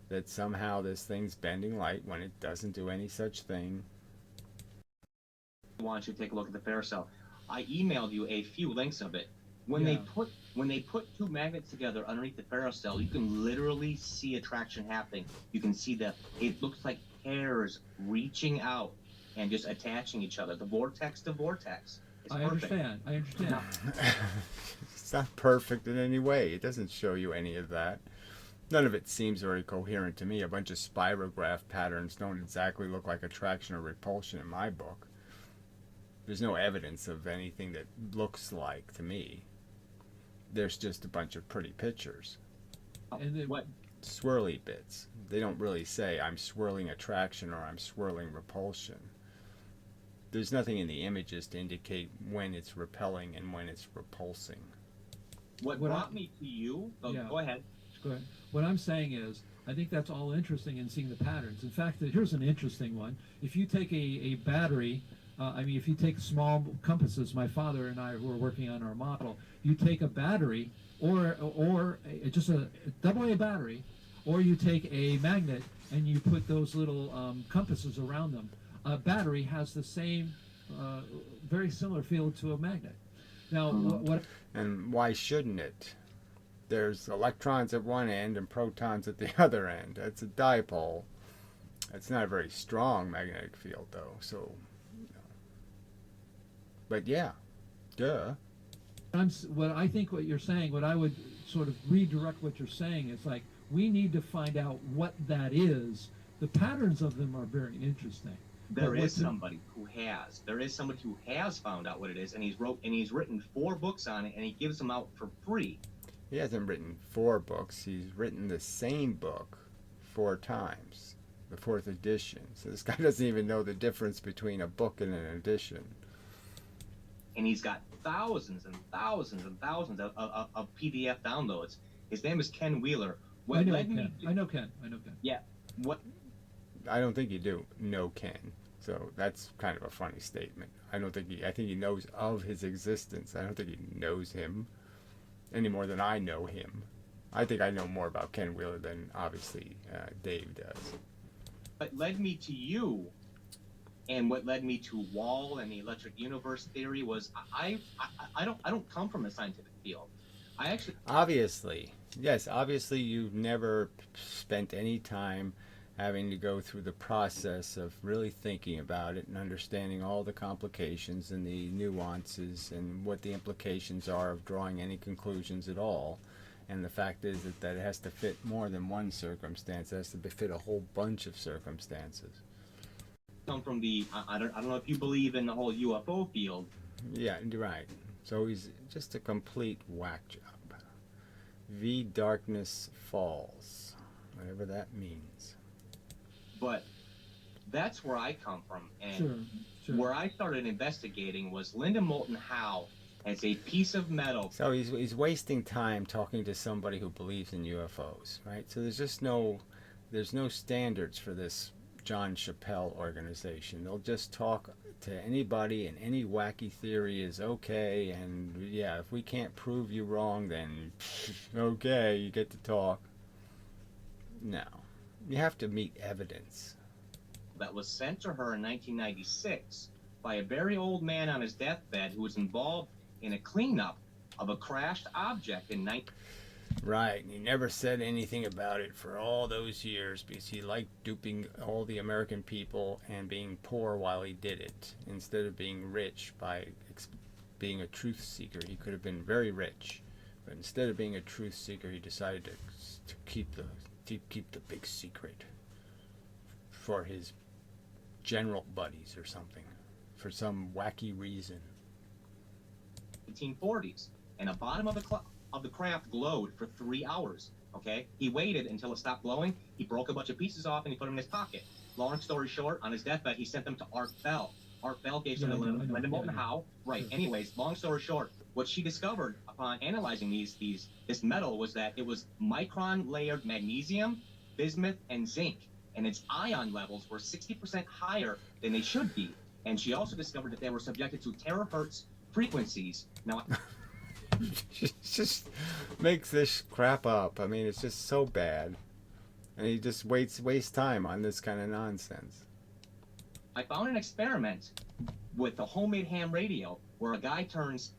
that somehow this thing's bending light when it doesn't do any such thing. I want you to take a look at the Ferro cell. I emailed you a few links of it. When they put two magnets together underneath the Ferro cell, you can literally see attraction happening. You can see that it looks like hairs reaching out and just attaching each other. The vortex to vortex. It's perfect. I understand. It's not perfect in any way. It doesn't show you any of that. None of it seems very coherent to me. A bunch of spirograph patterns don't exactly look like attraction or repulsion in my book. There's no evidence of anything that looks like to me. There's just a bunch of pretty pictures. And then, What? Swirly bits. They don't really say I'm swirling attraction or I'm swirling repulsion. There's nothing in the images to indicate when it's repelling and when it's repulsing. What brought me to you? Oh, Yeah. Go ahead. Go ahead. What I'm saying is, I think that's all interesting in seeing the patterns. In fact, here's an interesting one. If you take a battery, if you take small compasses, my father and I who are working on our model, you take a battery or just a AA battery, or you take a magnet and you put those little compasses around them. A battery has the same, very similar field to a magnet. Now, And why shouldn't it? There's electrons at one end and protons at the other end. That's a dipole. It's not a very strong magnetic field, though. So, but yeah, Duh. What I think what you're saying, what I would sort of redirect what you're saying is like, we need to find out what that is. The patterns of them are very interesting. There is somebody who has found out what it is, and he's written 4 books on it, and he gives them out for free. He hasn't written 4 books. He's written the same book 4 times, the 4th edition. So this guy doesn't even know the difference between a book and an edition. And he's got thousands and thousands and thousands of PDF downloads. His name is Ken Wheeler. I know Ken. Yeah. What? I don't think you do know Ken. So that's kind of a funny statement. I think he knows of his existence. I don't think he knows him any more than I know him. I think I know more about Ken Wheeler than obviously Dave does. What led me to you, and what led me to Wall and the electric universe theory was I don't come from a scientific field. I actually obviously you've never spent any time having to go through the process of really thinking about it and understanding all the complications and the nuances and what the implications are of drawing any conclusions at all. And the fact is that it has to fit more than one circumstance. It has to fit a whole bunch of circumstances. Come from the I don't know if you believe in the whole UFO field. Yeah, you're right. So he's just a complete whack job. V darkness falls, whatever that means. But that's where I come from, and Sure. where I started investigating was Linda Moulton Howe as a piece of metal. So he's wasting time talking to somebody who believes in UFOs, right? So there's no standards for this John Chappelle organization. They'll just talk to anybody, and any wacky theory is okay. And yeah, if we can't prove you wrong, then okay, you get to talk. No, you have to meet evidence. That was sent to her in 1996 by a very old man on his deathbed who was involved in a cleanup of a crashed object in Right, and he never said anything about it for all those years because he liked duping all the American people and being poor while he did it, instead of being rich by being a truth seeker. He could have been very rich, but instead of being a truth seeker, he decided to keep the big secret for his general buddies or something, for some wacky reason. 1940s, and the bottom of the craft glowed for 3 hours. Okay, he waited until it stopped glowing. He broke a bunch of pieces off and he put them in his pocket. Long story short, on his deathbed, he sent them to Art Bell. Art Bell gave them to Linda Moulton Howe. Right. Sure. Anyways, long story short, what she discovered upon analyzing this metal was that it was micron layered magnesium, bismuth, and zinc, and its ion levels were 60% higher than they should be. And she also discovered that they were subjected to terahertz frequencies. Now, She just makes this crap up. I mean, it's just so bad, and he just wastes time on this kind of nonsense. I found an experiment with a homemade ham radio where a guy turns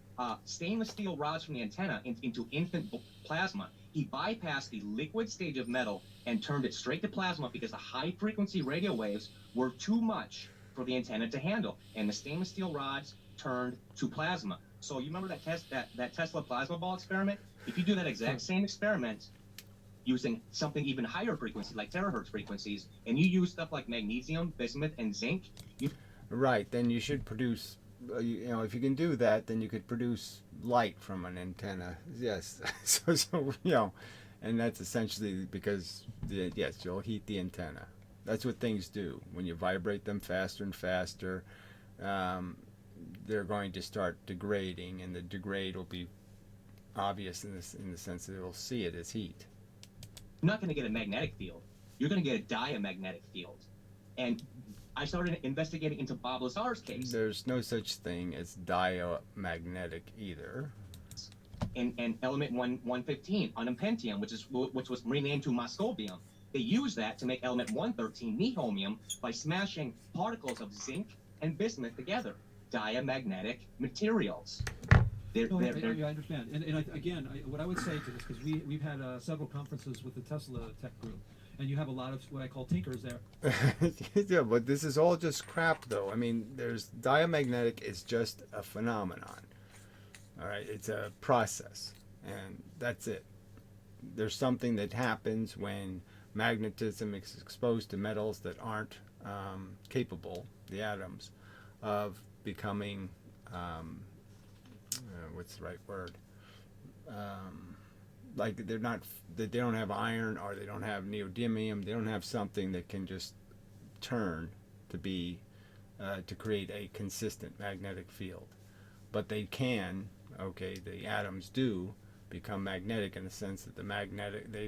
stainless steel rods from the antenna into infant plasma. He bypassed the liquid stage of metal and turned it straight to plasma because the high frequency radio waves were too much for the antenna to handle, and the stainless steel rods turned to plasma. So you remember that Tesla plasma ball experiment? If you do that exact same experiment using something even higher frequency, like terahertz frequencies, and you use stuff like magnesium, bismuth, and zinc, Right, then you should produce, if you can do that, then you could produce light from an antenna. Yes, and that's essentially because, yes, you'll heat the antenna. That's what things do. When you vibrate them faster and faster, they're going to start degrading, and the degrade will be obvious in the sense that it will see it as heat. you're not going to get a magnetic field. You're going to get a diamagnetic field. And I started investigating into Bob Lazar's case. There's no such thing as diamagnetic either. And element 115, unpentium, which was renamed to moscovium. They use that to make element 113, nihonium, by smashing particles of zinc and bismuth together. Diamagnetic materials. I understand. And again, what I would say to this, because we've had several conferences with the Tesla tech group, and you have a lot of what I call tinkers there. Yeah, but this is all just crap, though. I mean, diamagnetic is just a phenomenon. All right, it's a process, and that's it. There's something that happens when magnetism is exposed to metals that aren't capable, the atoms, of becoming, what's the right word? Like they're not, they don't have iron, or they don't have neodymium. They don't have something that can just turn to be, to create a consistent magnetic field. But they can, okay, the atoms do become magnetic in the sense that they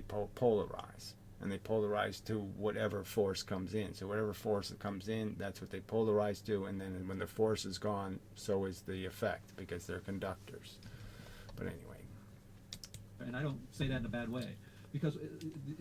polarize, and they polarize to whatever force comes in. So whatever force that comes in, that's what they polarize to, and then when the force is gone, so is the effect, because they're conductors. But anyway. And I don't say that in a bad way, because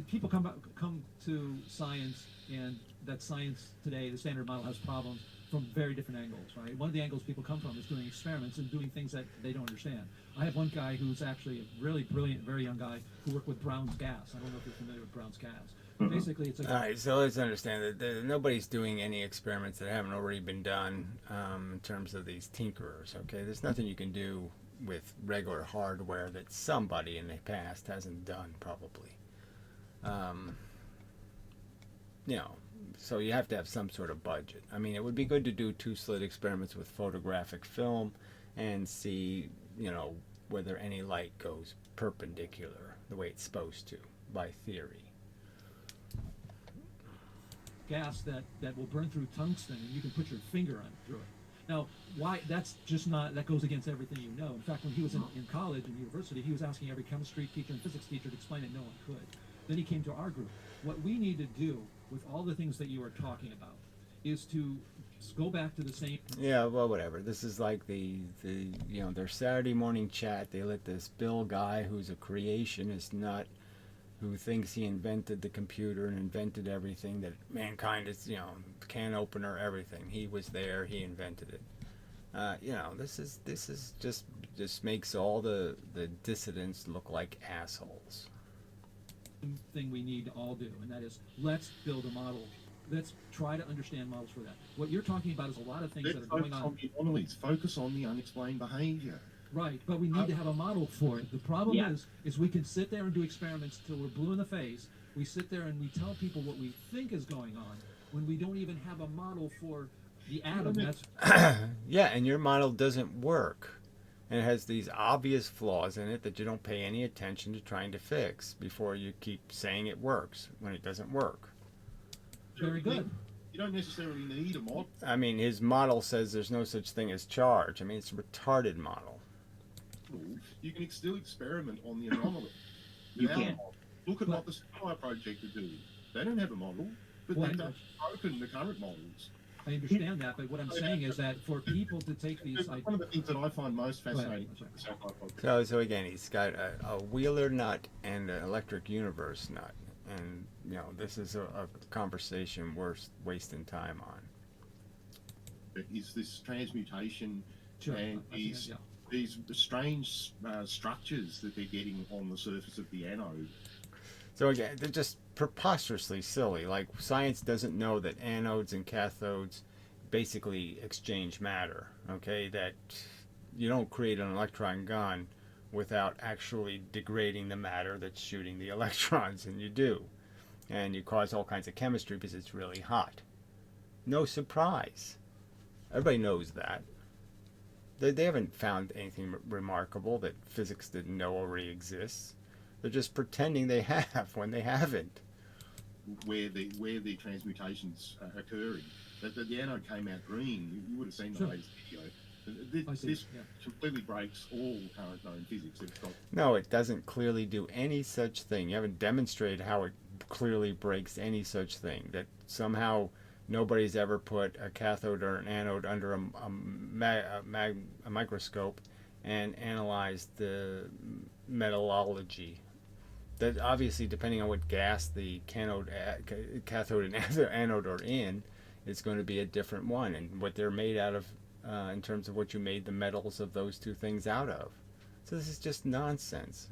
people come to science, and that science today, the standard model, has problems from very different angles, right? One of the angles people come from is doing experiments and doing things that they don't understand. I have one guy who's actually a really brilliant, very young guy who worked with Brown's gas. I don't know if you're familiar with Brown's gas. But basically, it's like... All right, so let's understand that nobody's doing any experiments that haven't already been done in terms of these tinkerers, okay? There's nothing you can do with regular hardware that somebody in the past hasn't done, probably. You know, so you have to have some sort of budget. I mean, it would be good to do two-slit experiments with photographic film and see, you know, whether any light goes perpendicular the way it's supposed to, by theory. Gas that will burn through tungsten, and you can put your finger on through it. Now, why? That's just not, that goes against everything you know. In fact, when he was in college and university, he was asking every chemistry teacher and physics teacher to explain it. No one could. Then he came to our group. What we need to do with all the things that you are talking about is to go back to the same... Yeah, well, whatever. This is like the you know, their Saturday morning chat. They let this Bill guy, who's a creationist nut, who thinks he invented the computer and invented everything, that mankind is, you know, can opener, everything. He was there, he invented it. You know, this is just makes all the dissidents look like assholes. Thing we need to all do, and that is, let's build a model. Let's try to understand models for that. What you're talking about is a lot of things that are going on. Focus on the anomalies. Focus on the unexplained behavior. Right, but we need to have a model for it. The problem is we can sit there and do experiments till we're blue in the face. We sit there and we tell people what we think is going on when we don't even have a model for the atom. That's yeah, and your model doesn't work. And it has these obvious flaws in it that you don't pay any attention to trying to fix before you keep saying it works when it doesn't work. very good. You don't necessarily need a model. I mean, his model says there's no such thing as charge. I mean, it's a retarded model. You can still experiment on the anomaly. You can. Look at what the Sky Project are doing. They don't have a model, but they don't open the current models. I understand that, but what I'm saying is that for people to take these... One of the things that I find most fascinating about the Sky Project. So again, he's got a Wheeler nut and an electric universe nut. And, you know, this is a conversation worth wasting time on. Is this transmutation Sure, and these strange structures that they're getting on the surface of the anode. So again, they're just preposterously silly. Like, science doesn't know that anodes and cathodes basically exchange matter, okay? That you don't create an electron gun without actually degrading the matter that's shooting the electrons, and you do. And you cause all kinds of chemistry because it's really hot. No surprise. Everybody knows that. They haven't found anything remarkable that physics didn't know already exists. They're just pretending they have when they haven't. Where the transmutations are occurring. The anode came out green. You would have seen the latest video. This completely breaks all current known physics. No, it doesn't clearly do any such thing. You haven't demonstrated how it clearly breaks any such thing. That somehow nobody's ever put a cathode or an anode under a microscope and analyzed the metallurgy. That obviously, depending on what gas the cathode and anode are in, it's going to be a different one, and what they're made out of in terms of what you made the metals of those two things out of. So this is just nonsense.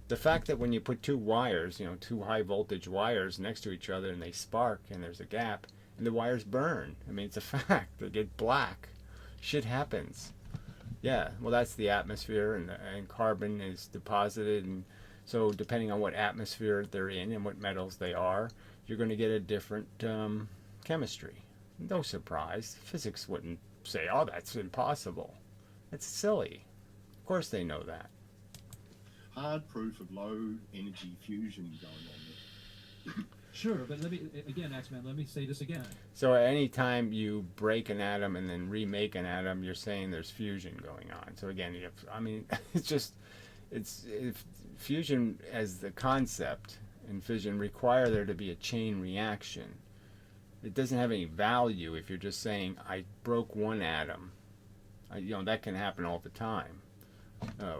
The fact that when you put two wires, two high voltage wires next to each other and they spark and there's a gap and the wires burn. I mean, it's a fact. They get black. Shit happens. Yeah, well, that's the atmosphere, and carbon is deposited, and so depending on what atmosphere they're in and what metals they are, you're going to get a different chemistry. No surprise. Physics wouldn't say, "Oh, that's impossible." It's silly. Of course, they know that. Hard proof of low energy fusion going on there. Sure, but let me again, Axeman. Let me say this again. So, anytime you break an atom and then remake an atom, you're saying there's fusion going on. So again, you have, I mean, it's just if fusion as the concept and fission require there to be a chain reaction. It doesn't have any value if you're just saying I broke one atom. That can happen all the time.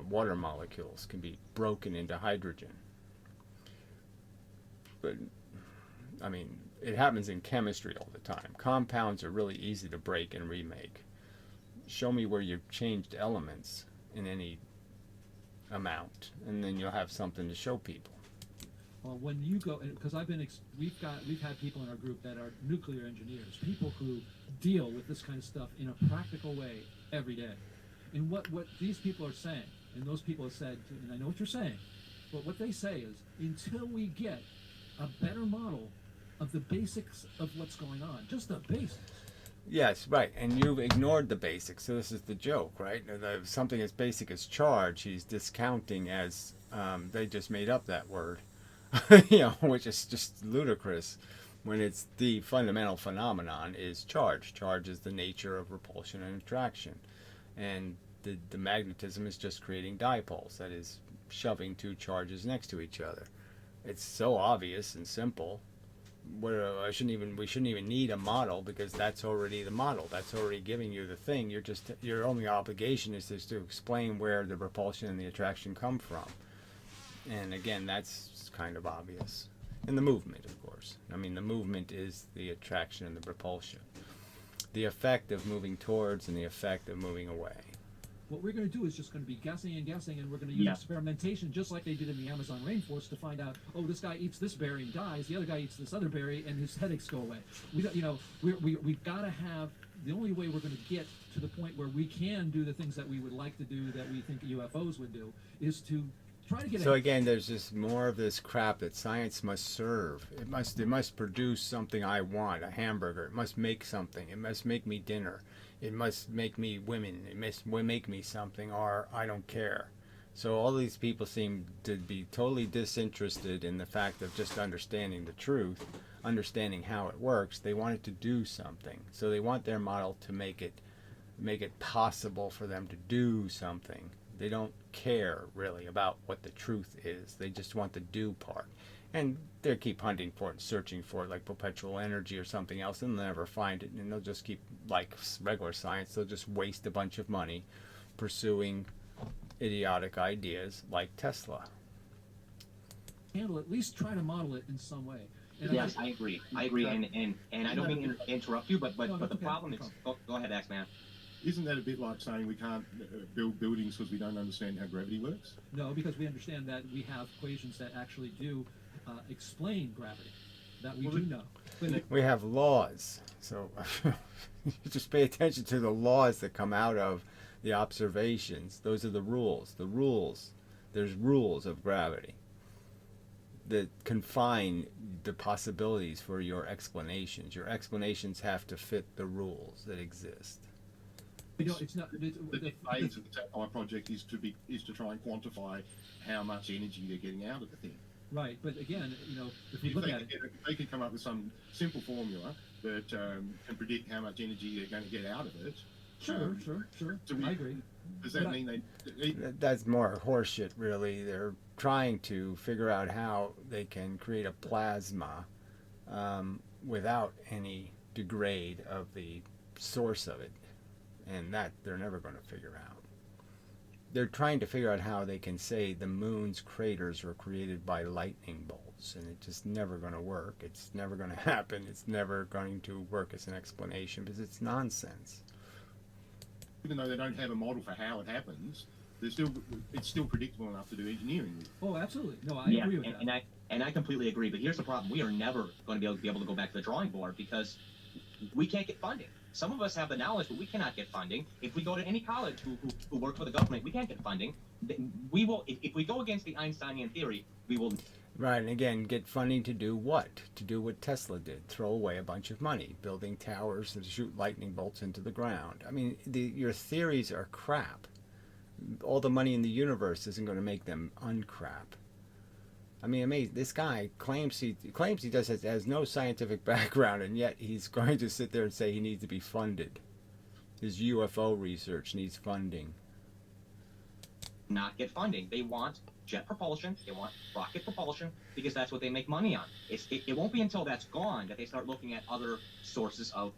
Water molecules can be broken into hydrogen. But I mean, it happens in chemistry all the time. Compounds are really easy to break and remake. Show me where you've changed elements in any amount, and then you'll have something to show people. Well, when you go, because we've had people in our group that are nuclear engineers, people who deal with this kind of stuff in a practical way every day. And what these people are saying, and those people have said, and I know what you're saying, but what they say is, until we get a better model of the basics of what's going on, just the basics. Yes, right, and you've ignored the basics, so this is the joke, right? Something as basic as charge, he's discounting as they just made up that word. Which is just ludicrous when it's the fundamental phenomenon is charge. Charge is the nature of repulsion and attraction. And the magnetism is just creating dipoles, that is shoving two charges next to each other. It's so obvious and simple. We shouldn't even need a model, because that's already the model. That's already giving you the thing. Your only obligation is just to explain where the repulsion and the attraction come from. And again, that's kind of obvious. And the movement, of course. I mean, the movement is the attraction and the repulsion. The effect of moving towards and the effect of moving away. What we're going to do is just going to be guessing and guessing, and we're going to use experimentation just like they did in the Amazon rainforest to find out, oh, this guy eats this berry and dies, the other guy eats this other berry and his headaches go away. We've got to have, the only way we're going to get to the point where we can do the things that we would like to do, that we think UFOs would do, is to try to get so again, there's just more of this crap that science must serve. It must produce something I want, a hamburger. It must make something. It must make me dinner. It must make me women. It must make me something, or I don't care. So all these people seem to be totally disinterested in the fact of just understanding the truth, understanding how it works. They want it to do something. So they want their model to make it possible for them to do something. They don't care really about what the truth is. They just want the do part. And they keep hunting for it and searching for it, like perpetual energy or something else, and they'll never find it. And they'll just keep, like regular science, they'll just waste a bunch of money pursuing idiotic ideas like Tesla. Handle, at least try to model it in some way. And yes, I agree, and I don't mean to interrupt you, but the problem is, go ahead, Axeman. Isn't that a bit like saying we can't build buildings because we don't understand how gravity works? No, because we understand that we have equations that actually do explain gravity, that we do know. But we have laws, so just pay attention to the laws that come out of the observations. Those are the rules. The rules. There's rules of gravity that confine the possibilities for your explanations. Your explanations have to fit the rules that exist. It's not. The phase of the Sapphire project is to try and quantify how much energy they're getting out of the thing. Right, but again, if you look at it, if they could come up with some simple formula that can predict how much energy they're going to get out of it. Sure. I agree. Does that mean that's more horseshit, really? They're trying to figure out how they can create a plasma without any degrade of the source of it. And that they're never going to figure out. They're trying to figure out how they can say the moon's craters were created by lightning bolts, and it's just never going to work. It's never going to happen. It's never going to work as an explanation, because it's nonsense. Even though they don't have a model for how it happens, it's still predictable enough to do engineering with. Oh, absolutely. No, I agree with that. And I completely agree. But here's the problem: we are never going to be able to go back to the drawing board, because we can't get funding. Some of us have the knowledge, but we cannot get funding. If we go to any college who work for the government, we can't get funding. We will, if we go against the Einsteinian theory, we will. Right, and again, get funding to do what? To do what Tesla did, throw away a bunch of money, building towers and shoot lightning bolts into the ground. I mean, your theories are crap. All the money in the universe isn't going to make them uncrap. I mean, amazing. This guy claims he has no scientific background, and yet he's going to sit there and say he needs to be funded. His UFO research needs funding. Not get funding. They want jet propulsion. They want rocket propulsion because that's what they make money on. It won't be until that's gone that they start looking at other sources of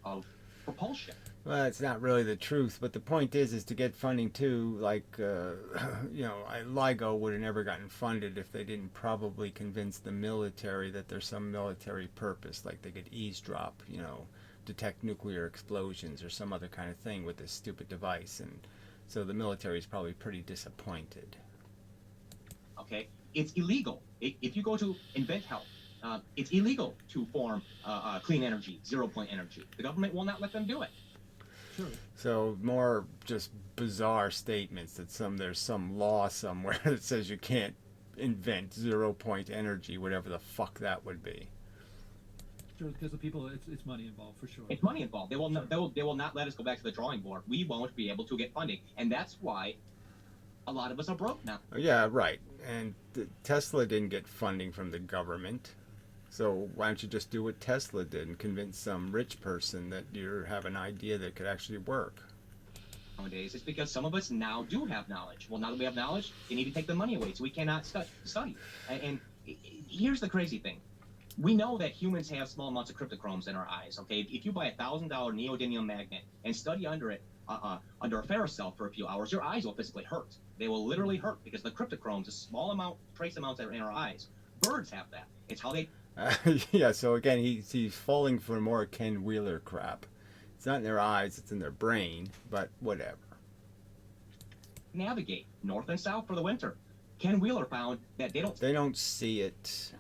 propulsion. Well, it's not really the truth, but the point is to get funding too. Like, LIGO would have never gotten funded if they didn't probably convince the military that there's some military purpose, like they could eavesdrop, detect nuclear explosions or some other kind of thing with this stupid device, and so the military is probably pretty disappointed. Okay, it's illegal. If you go to invent health, it's illegal to form clean energy, zero-point energy. The government will not let them do it. Sure. So more just bizarre statements that there's some law somewhere that says you can't invent zero-point energy, whatever the fuck that would be. Sure, because the people, it's money involved for sure. It's money involved. They will not let us go back to the drawing board. We won't be able to get funding, and that's why a lot of us are broke now. Yeah, right. And Tesla didn't get funding from the government. So why don't you just do what Tesla did and convince some rich person that you have an idea that could actually work? Nowadays, it's because some of us now do have knowledge. Well, now that we have knowledge, they need to take the money away, so we cannot study. And here's the crazy thing. We know that humans have small amounts of cryptochromes in our eyes, okay? If you buy a $1,000 neodymium magnet and study under it, under a Ferro cell for a few hours, your eyes will physically hurt. They will literally hurt because the cryptochromes, a small amount, trace amounts that are in our eyes. Birds have that. It's how they... Yeah, so again, he's falling for more Ken Wheeler crap. It's not in their eyes, it's in their brain, but whatever. Navigate north and south for the winter. Ken Wheeler found that they don't see it.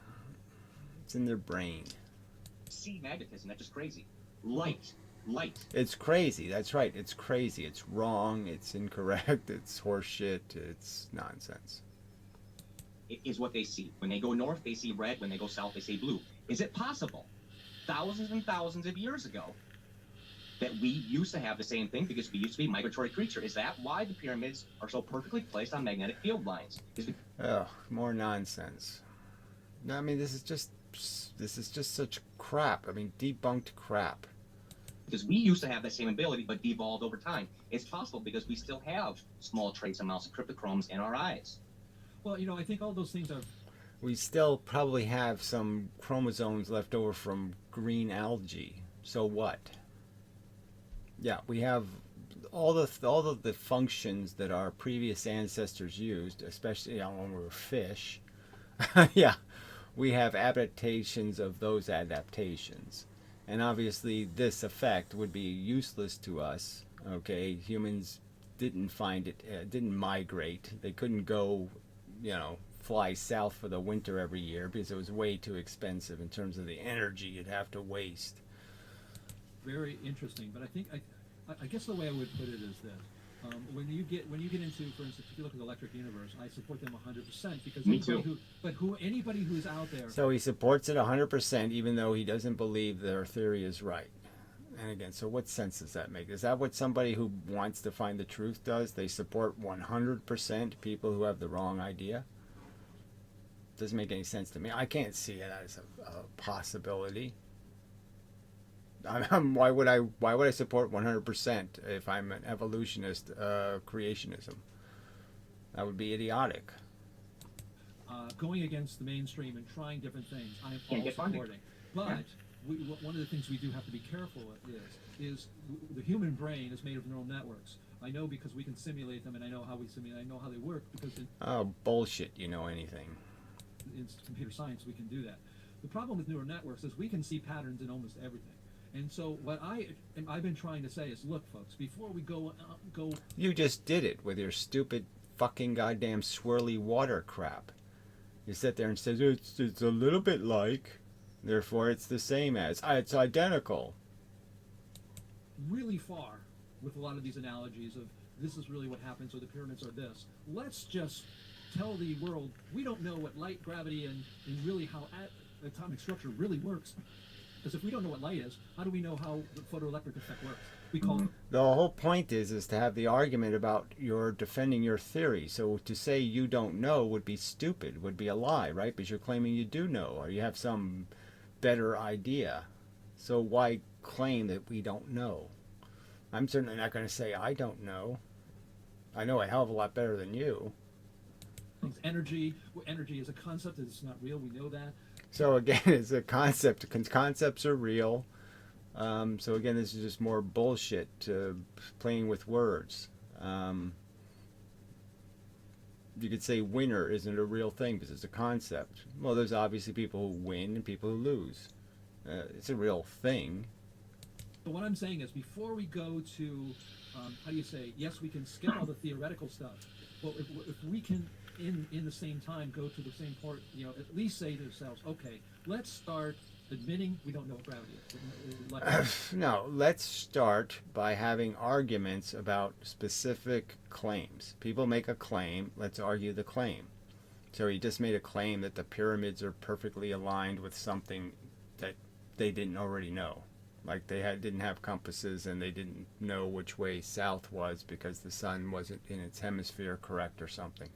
It's in their brain. See magnetism. That's just crazy. Light. It's crazy. That's right. It's crazy. It's wrong. It's incorrect. It's horseshit. It's nonsense. It is what they see. When they go north, they see red. When they go south, they see blue. Is it possible, thousands and thousands of years ago, that we used to have the same thing because we used to be a migratory creature? Is that why the pyramids are so perfectly placed on magnetic field lines? Oh, more nonsense. No, I mean, this is just such crap. I mean, debunked crap. Because we used to have that same ability, but devolved over time. It's possible because we still have small trace amounts of cryptochromes in our eyes. Well, I think all those things are... We still probably have some chromosomes left over from green algae. So what? Yeah, we have all of the functions that our previous ancestors used, especially when we were fish. Yeah, we have adaptations of those adaptations. And obviously this effect would be useless to us. Okay, humans didn't find it, didn't migrate. They couldn't go, fly south for the winter every year because it was way too expensive in terms of the energy you'd have to waste. Very interesting, but I think I guess the way I would put it is this: when you get into, for instance, if you look at the electric universe, I support them 100% because Me too. Anybody who's out there. So he supports it 100%, even though he doesn't believe their theory is right. And again, so what sense does that make? Is that what somebody who wants to find the truth does? They support 100% people who have the wrong idea? Doesn't make any sense to me. I can't see it as a possibility. Why would I support 100% if I'm an evolutionist, creationism? That would be idiotic. Going against the mainstream and trying different things, I'm Can't all get funding. supporting. But one of the things we do have to be careful with is the human brain is made of neural networks. I know because we can simulate them, and I know how we simulate. I know how they work because Oh, bullshit! You know anything? In computer science we can do that. The problem with neural networks is we can see patterns in almost everything. And so what I've been trying to say is, look, folks, before we go. You just did it with your stupid fucking goddamn swirly water crap. You sit there and says it's a little bit like, therefore it's the same as. It's identical. really far with a lot of these analogies of this is really what happens, or the pyramids are this. Let's just tell the world we don't know what light, gravity, and really how atomic structure really works. Because if we don't know what light is, how do we know how the photoelectric effect works? We call it. The whole point is to have the argument about your defending your theory. So to say you don't know would be stupid, would be a lie, right? Because you're claiming you do know, or you have some better idea. So why claim that we don't know? I'm certainly not going to say I don't know. I know a hell of a lot better than you. Energy is a concept. It's not real. We know that. So again, it's a concept. Concepts are real. So again, this is just more bullshit, playing with words. You could say winner isn't a real thing because it's a concept. Well, there's obviously people who win and people who lose. It's a real thing. But what I'm saying is, before we go to, how do you say, yes, we can skip all the theoretical stuff. Well, if we can, in the same time, go to the same part, at least say to ourselves, okay, let's start admitting we don't know what gravity is. No, let's start by having arguments about specific claims. People make a claim, let's argue the claim. So he just made a claim that the pyramids are perfectly aligned with something that they didn't already know. Like they didn't have compasses and they didn't know which way south was because the sun wasn't in its hemisphere correct or something.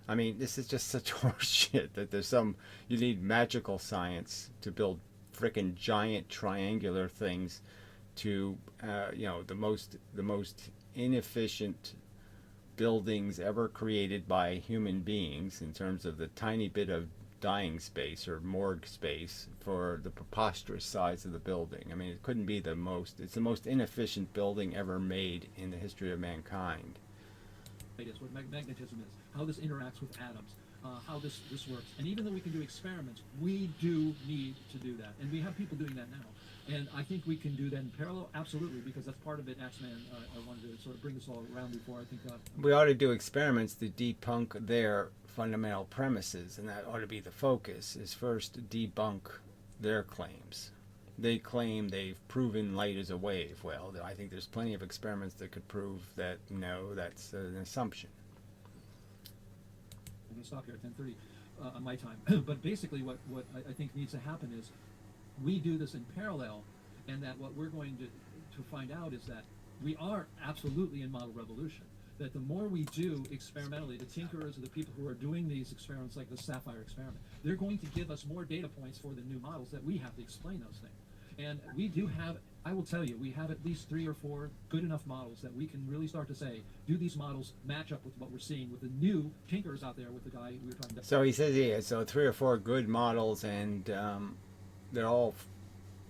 I mean, this is just such horseshit that you need magical science to build frickin' giant triangular things to, the most inefficient buildings ever created by human beings in terms of the tiny bit of dying space or morgue space for the preposterous size of the building. I mean, it couldn't be it's the most inefficient building ever made in the history of mankind. It is what magnetism is, how this interacts with atoms, how this works. And even though we can do experiments, we do need to do that. And we have people doing that now. And I think we can do that in parallel, absolutely, because that's part of it. Axeman, I wanted to sort of bring this all around before I think... we ought to do experiments to debunk their fundamental premises, and that ought to be the focus, is first debunk their claims. They claim they've proven light is a wave. Well, I think there's plenty of experiments that could prove that, no, that's an assumption. I'm going to stop here at 10:30 on my time. But basically what I think needs to happen is we do this in parallel, and that what we're going to find out is that we are absolutely in model revolution. That the more we do experimentally, the tinkerers or the people who are doing these experiments, like the Sapphire experiment, they're going to give us more data points for the new models that we have to explain those things. And we do have, I will tell you, we have at least 3 or 4 good enough models that we can really start to say, do these models match up with what we're seeing with the new tinkerers out there with the guy we were talking about? So he says, yeah, so 3 or 4 good models, and they're all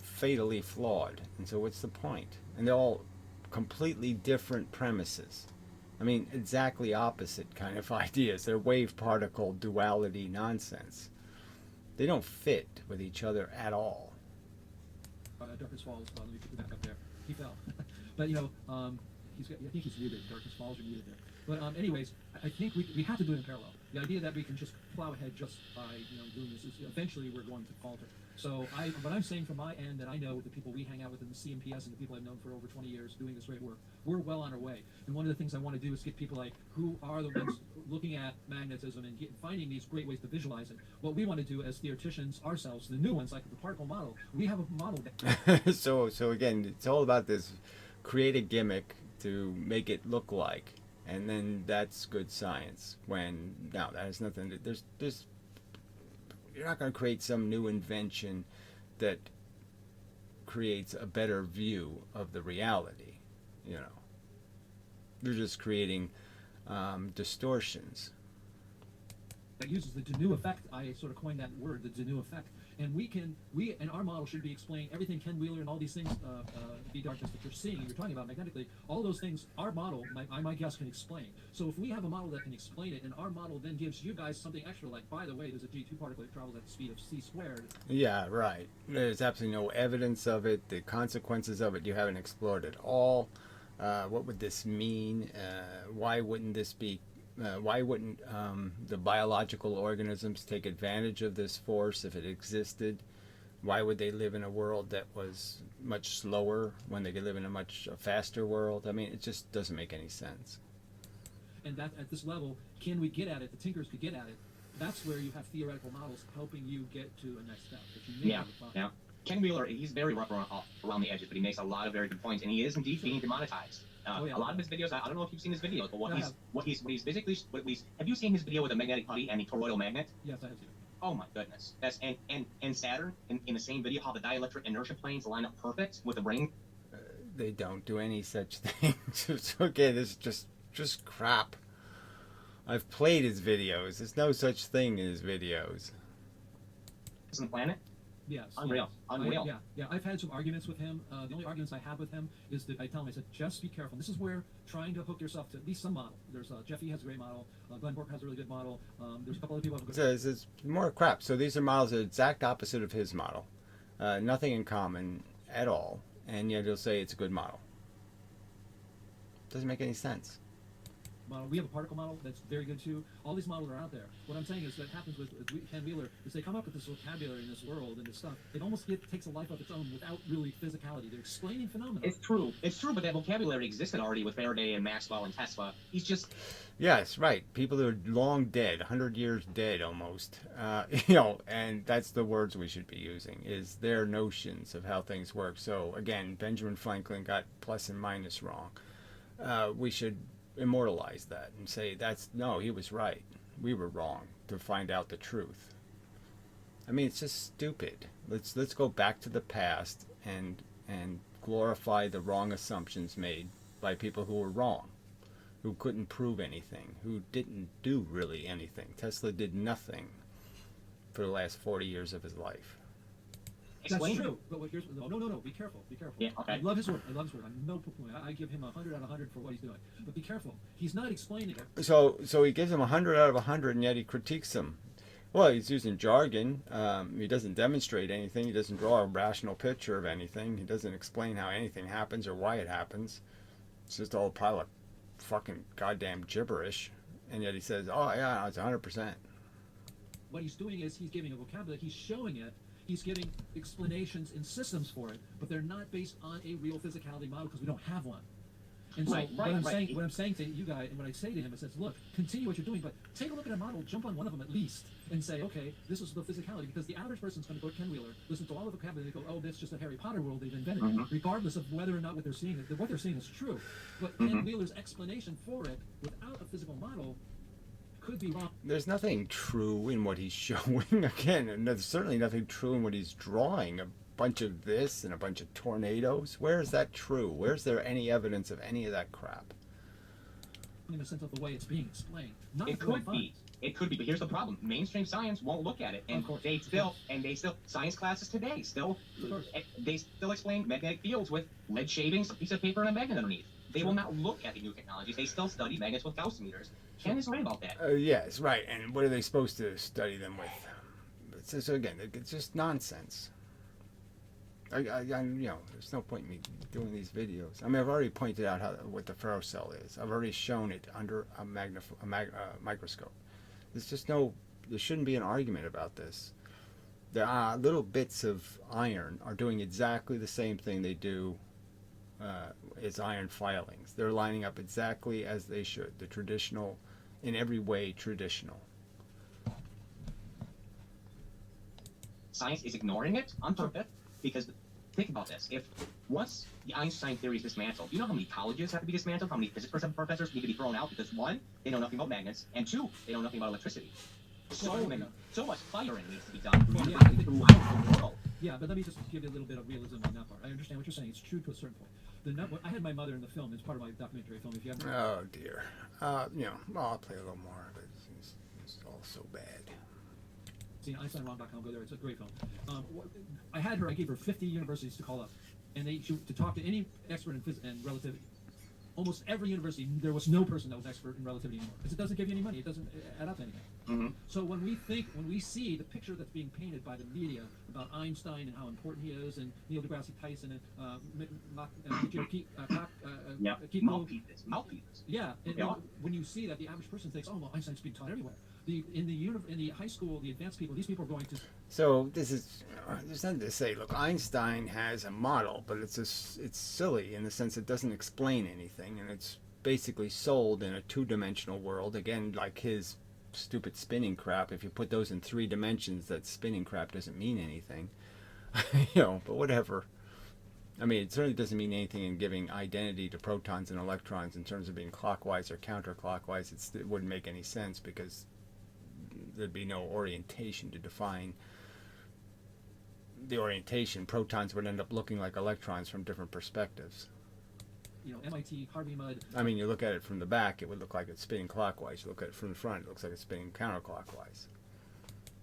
fatally flawed. And so what's the point? And they're all completely different premises. I mean, exactly opposite kind of ideas. They're wave-particle duality nonsense. They don't fit with each other at all. Darkness Falls, let me put the back up there. He fell. But, I think he's muted. Darkness Falls, you're muted there. But anyways, I think we have to do it in parallel. The idea that we can just plow ahead just by, doing this is eventually we're going to falter. So what I'm saying from my end, that I know with the people we hang out with in the CMPS and the people I've known for over 20 years doing this great work, we're well on our way. And one of the things I want to do is get people like who are the ones looking at magnetism and finding these great ways to visualize it. What we want to do as theoreticians ourselves, the new ones like the particle model, we have a model. So again, it's all about this: create a gimmick to make it look like, and then that's good science. When no, that has nothing to. There's you're not going to create some new invention that creates a better view of the reality. You're just creating distortions. That uses the Denew effect. I sort of coined that word, the Denew effect. And we and our model should be explaining everything Ken Wheeler and all these things, the darkness that you're seeing, you're talking about magnetically, all those things, our model, my guess, can explain. So if we have a model that can explain it, and our model then gives you guys something extra, like, by the way, there's a G2 particle that travels at the speed of c squared. Yeah, right. There's absolutely no evidence of it. The consequences of it you haven't explored at all. What would this mean? Why wouldn't this be? Why wouldn't the biological organisms take advantage of this force if it existed? Why would they live in a world that was much slower when they could live in a much faster world? I mean, it just doesn't make any sense. And that at this level, can we get at it? The tinkers could get at it. That's where you have theoretical models helping you get to a next step. That you may have a yeah. Ken Wheeler, he's very rough around the edges, but he makes a lot of very good points, and he is indeed being demonetized. A lot of his videos, I don't know if you've seen his videos, but what he's basically, have you seen his video with the magnetic putty and the toroidal magnet? Yes, I have seen it. Oh my goodness. That's and Saturn in the same video, how the dielectric inertia planes line up perfect with the ring. They don't do any such thing. Okay, this is just crap. I've played his videos. There's no such thing in his videos. Dissident Planet? Yes. Unreal. Yes. Yeah. I've had some arguments with him. The only arguments I have with him is that I tell him, I said, just be careful. This is where trying to hook yourself to at least some model. There's Jeffy has a great model. Glenn Bork has a really good model. There's a couple other people who have a good model. It's more crap. So these are models the exact opposite of his model. Nothing in common at all. And yet he'll say it's a good model. Doesn't make any sense. Model. We have a particle model that's very good too. All these models are out there. What I'm saying is that happens with Ken Wheeler is they come up with this vocabulary in this world and this stuff. It almost takes a life of its own without really physicality. They're explaining phenomena. It's true, but that vocabulary existed already with Faraday and Maxwell and Tesla. He's just... Yes, right. People who are long dead, 100 years dead almost, and that's the words we should be using, is their notions of how things work. So again, Benjamin Franklin got plus and minus wrong. We should immortalize that and say no, he was right, we were wrong, to find out the truth. I mean, it's just stupid. Let's go back to the past and glorify the wrong assumptions made by people who were wrong, who couldn't prove anything, who didn't do really anything. Tesla did nothing for the last 40 years of his life. That's true. But here's no. Be careful. Yeah, okay. I love his work. I'm no point. I give him 100 out of 100 for what he's doing. But be careful. He's not explaining it. So he gives him 100 out of 100, and yet he critiques them. Well, he's using jargon. He doesn't demonstrate anything. He doesn't draw a rational picture of anything. He doesn't explain how anything happens or why it happens. It's just all a pile of fucking goddamn gibberish. And yet he says, "Oh yeah, it's 100%." What he's doing is he's giving a vocabulary. He's showing it. He's giving explanations and systems for it, but they're not based on a real physicality model because we don't have one. And so what I'm saying to you guys, and what I say to him is, look, continue what you're doing, but take a look at a model, jump on one of them at least, and say, okay, this is the physicality, because the average person's going to go to Ken Wheeler, listen to all of the vocabulary, and they go, oh, that's just a Harry Potter world they've invented, regardless of whether or not what they're seeing is true. But Ken Wheeler's explanation for it, without a physical model, could be wrong. There's nothing true in what he's showing, again, and there's certainly nothing true in what he's drawing. A bunch of this and a bunch of tornadoes. Where is that true? Where's there any evidence of any of that crap? In the sense of the way it's being explained. It could be, but here's the problem. Mainstream science won't look at it, and they still science classes today they still explain magnetic fields with lead shavings, a piece of paper, and a magnet underneath. They will not look at the new technologies. They still study magnets with Gauss meters. Ken is right about that. Yes, right. And what are they supposed to study them with? So again, it's just nonsense. There's no point in me doing these videos. I mean, I've already pointed out what the Ferro cell is. I've already shown it under a microscope. There shouldn't be an argument about this. The little bits of iron are doing exactly the same thing they do as iron filings. They're lining up exactly as they should. The traditional, in every way, traditional. Science is ignoring it on purpose. Because think about this: if once the Einstein theory is dismantled, you know how many colleges have to be dismantled, how many physics professors need to be thrown out because one, they know nothing about magnets, and two, they know nothing about electricity. So much firing needs to be done throughout the world. Yeah, but let me just give you a little bit of realism on that part. I understand what you're saying. It's true to a certain point. I had my mother in the film. It's part of my documentary film. If you haven't. Oh dear. I'll play a little more, but it's all so bad. EinsteinWrong.com, go there. It's a great film. I gave her 50 universities to call up, and to talk to any expert in relativity. Almost every university, there was no person that was expert in relativity anymore, because it doesn't give you any money. It doesn't add up to anything. So when we see the picture that's being painted by the media about Einstein and how important he is, and Neil deGrasse Tyson and mouthpieces. Yeah, and when you see that, the average person thinks, oh, well, Einstein's being taught everywhere. in the high school, the advanced people, these people are going to. So there's nothing to say. Look, Einstein has a model, but it's silly in the sense it doesn't explain anything, and it's basically sold in a two-dimensional world. Again, like his stupid spinning crap. If you put those in 3 dimensions, that spinning crap doesn't mean anything. But whatever. I mean, it certainly doesn't mean anything in giving identity to protons and electrons in terms of being clockwise or counterclockwise. It wouldn't make any sense because there'd be no orientation to define the orientation. Protons would end up looking like electrons from different perspectives. MIT, Harvey Mudd. I mean, you look at it from the back, it would look like it's spinning clockwise. You look at it from the front, it looks like it's spinning counterclockwise.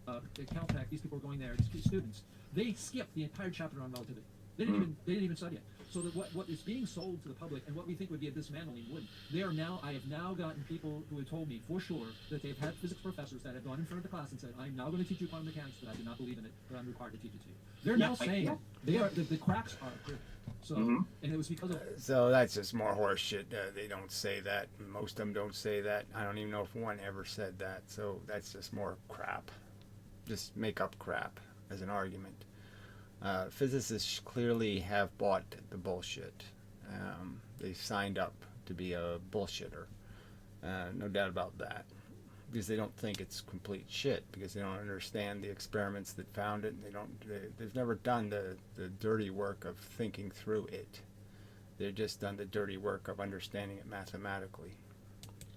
Caltech, these people are going there, these students, they skipped the entire chapter on relativity. They didn't even study it. So that what is being sold to the public and what we think would be a dismantling wouldn't. I have now gotten people who have told me for sure that they've had physics professors that have gone in front of the class and said, I'm now going to teach you quantum mechanics, but I do not believe in it, but I'm required to teach it to you. They're now saying the cracks are clear. So, and it was because of... So that's just more horse shit. They don't say that. Most of them don't say that. I don't even know if one ever said that. So that's just more crap. Just make up crap as an argument. Physicists clearly have bought the bullshit. They signed up to be a bullshitter. No doubt about that. Because they don't think it's complete shit. Because they don't understand the experiments that found it. They've never done the dirty work of thinking through it. They've just done the dirty work of understanding it mathematically.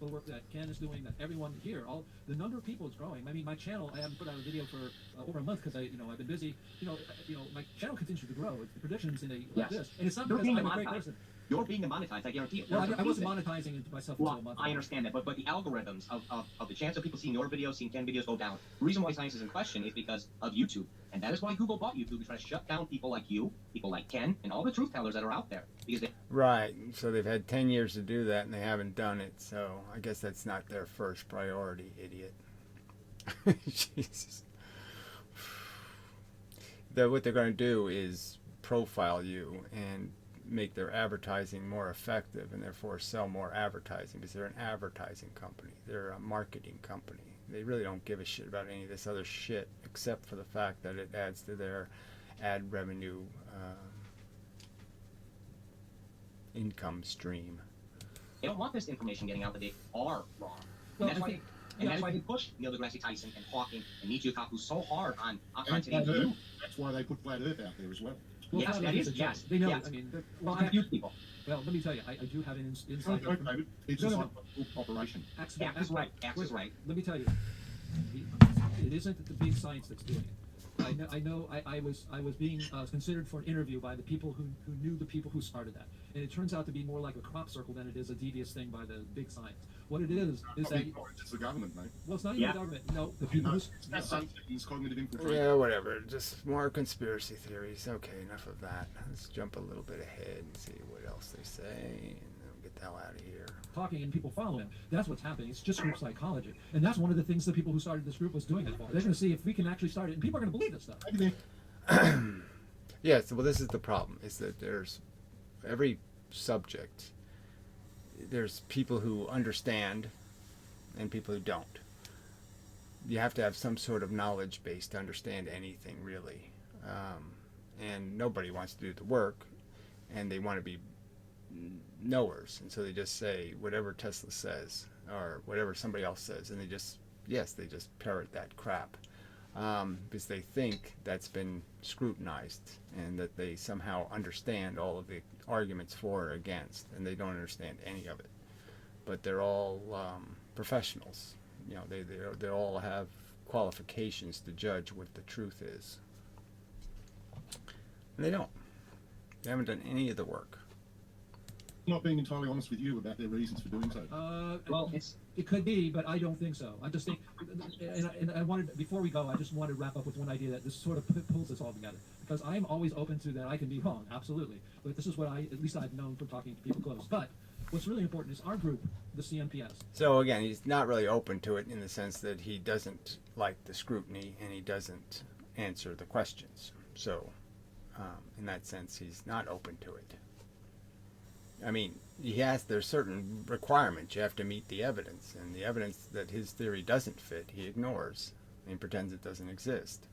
The work that Ken is doing, that everyone here, the number of people is growing. I mean, my channel, I haven't put out a video for over a month because I've been busy. My channel continues to grow. The predictions in like this, and it's not because I'm a great person. You're being demonetized, I guarantee it. Well, I wasn't monetizing it myself until a month ago. I understand that, but the algorithms of the chance of people seeing your videos, seeing 10 videos go down. The reason why science is in question is because of YouTube. And that is why Google bought YouTube, to try to shut down people like you, people like Ken, and all the truth tellers that are out there. Right. So they've had 10 years to do that, and they haven't done it. So I guess that's not their first priority, idiot. Jesus. What they're going to do is profile you and make their advertising more effective and therefore sell more advertising, because they're an advertising company. They're a marketing company. They really don't give a shit about any of this other shit except for the fact that it adds to their ad revenue income stream. They don't want this information getting out that they are wrong. And that's why they push Neil deGrasse Tyson and Hawking and Michio Kaku so hard on today's news. That's why they put flat Earth out there as well. Well, yes, that is, yes. They know. Yes. I mean, confuse people. Well, let me tell you, I do have an insight. It's a operation. X is right. X is right. Let me tell you, it isn't the big science that's doing it. I know. I was being considered for an interview by the people who knew the people who started that, and it turns out to be more like a crop circle than it is a devious thing by the big science. What it is that it's the government, mate. Well, it's not even the government. No, the people. It's cognitive infiltration. Yeah, whatever. Just more conspiracy theories. Okay, enough of that. Let's jump a little bit ahead and see what else they say, and then we'll get the hell out of here. Talking and people follow him. That's what's happening. It's just group psychology, and that's one of the things the people who started this group was doing it for. They're going to see if we can actually start it, and people are going to believe this stuff. Yes. Well, this is the problem: is that there's every subject. There's people who understand and people who don't. You have to have some sort of knowledge base to understand anything, really. And nobody wants to do the work, and they want to be knowers. And so they just say whatever Tesla says or whatever somebody else says, and they just parrot that crap. Because they think that's been scrutinized and that they somehow understand all of the arguments for or against, and they don't understand any of it. But they're all professionals. They all have qualifications to judge what the truth is. And they don't. They haven't done any of the work. Not being entirely honest with you about their reasons for doing so. Well, it could be, but I don't think so. I just think, and I wanted, before we go, I just wanted to wrap up with one idea that this sort of pulls us all together. Because I'm always open to that I can be wrong, absolutely. But this is what at least I've known from talking to people close. But what's really important is our group, the CMPS. So again, he's not really open to it in the sense that he doesn't like the scrutiny and he doesn't answer the questions. So in that sense, he's not open to it. I mean, there's certain requirements. You have to meet the evidence, and the evidence that his theory doesn't fit, he ignores and pretends it doesn't exist.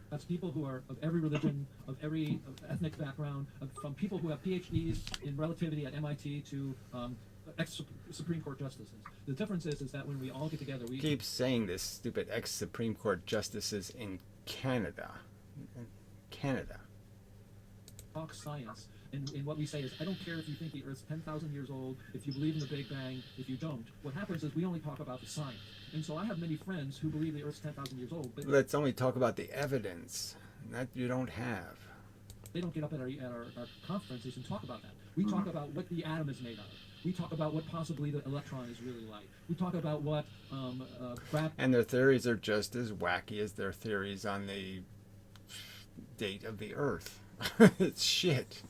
That's people who are of every religion, of every ethnic background, from people who have PhDs in relativity at MIT to ex-Supreme Court justices. The difference is that when we all get together, we keep saying this stupid ex-Supreme Court justices in Canada. Talk science. And what we say is, I don't care if you think the Earth's 10,000 years old, if you believe in the Big Bang, if you don't. What happens is we only talk about the science. And so I have many friends who believe the Earth's 10,000 years old. But let's only talk about the evidence that you don't have. They don't get up at our conferences and talk about that. We talk about what the atom is made of. We talk about what possibly the electron is really like. We talk about what and their theories are just as wacky as their theories on the date of the Earth. It's shit.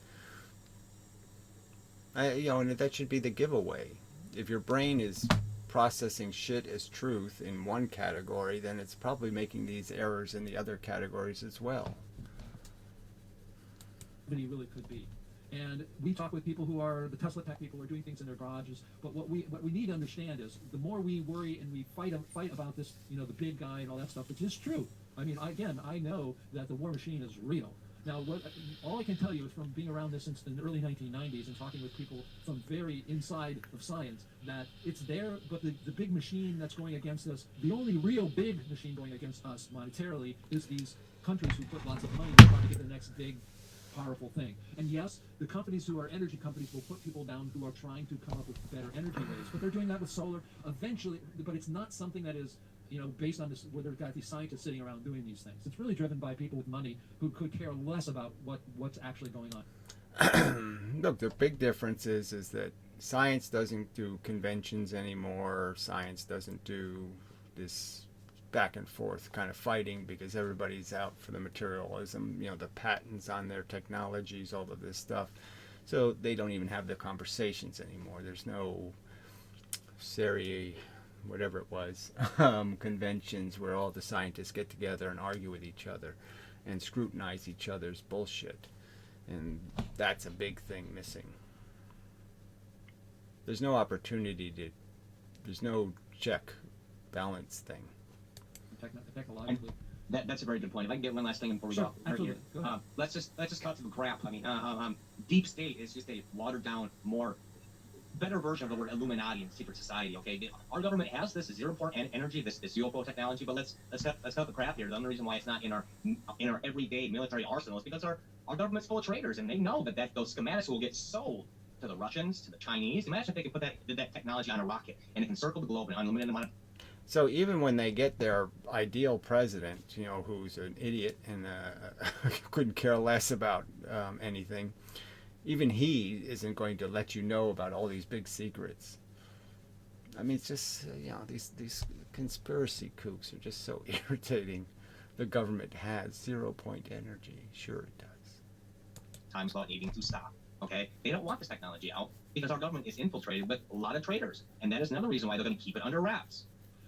And that should be the giveaway. If your brain is processing shit as truth in one category, then it's probably making these errors in the other categories as well. He really could be. And we talk with people who are the Tesla tech people who are doing things in their garages. But what we need to understand is the more we worry and we fight about this, the big guy and all that stuff, which is true. I mean, I know that the war machine is real. Now, all I can tell you is from being around this since the early 1990s and talking with people from very inside of science, that it's there, but the big machine that's going against us, the only real big machine going against us monetarily is these countries who put lots of money to try to get the next big, powerful thing. And yes, the companies who are energy companies will put people down who are trying to come up with better energy ways, but they're doing that with solar eventually, but it's not something that is based on this, where they've got these scientists sitting around doing these things. It's really driven by people with money who could care less about what's actually going on. Look, the big difference is that science doesn't do conventions anymore. Science doesn't do this back and forth kind of fighting because everybody's out for the materialism, the patents on their technologies, all of this stuff. So they don't even have the conversations anymore. There's no whatever it was, conventions where all the scientists get together and argue with each other and scrutinize each other's bullshit. And that's a big thing missing. There's no opportunity there's no check balance thing. Technologically. That's a very good point. If I can get one last thing before we Sure, go. absolutely. Go ahead. Let's just cut to the crap. I mean, deep state is just a watered down, better version of the word Illuminati and secret society. Okay, our government has this zero-point energy, this UFO technology, but let's cut the crap here. The only reason why it's not in our everyday military arsenal is because our government's full of traitors, and they know that those schematics will get sold to the Russians, to the Chinese. Imagine if they could put that technology on a rocket and it can circle the globe in an unlimited amount of. So even when they get their ideal president, who's an idiot and couldn't care less about anything, even he isn't going to let you know about all these big secrets. I mean, it's just, these conspiracy kooks are just so irritating. The government has 0-point energy. Sure it does. Times about needing to stop. Okay? They don't want this technology out because our government is infiltrated with a lot of traitors. And that is another reason why they're going to keep it under wraps.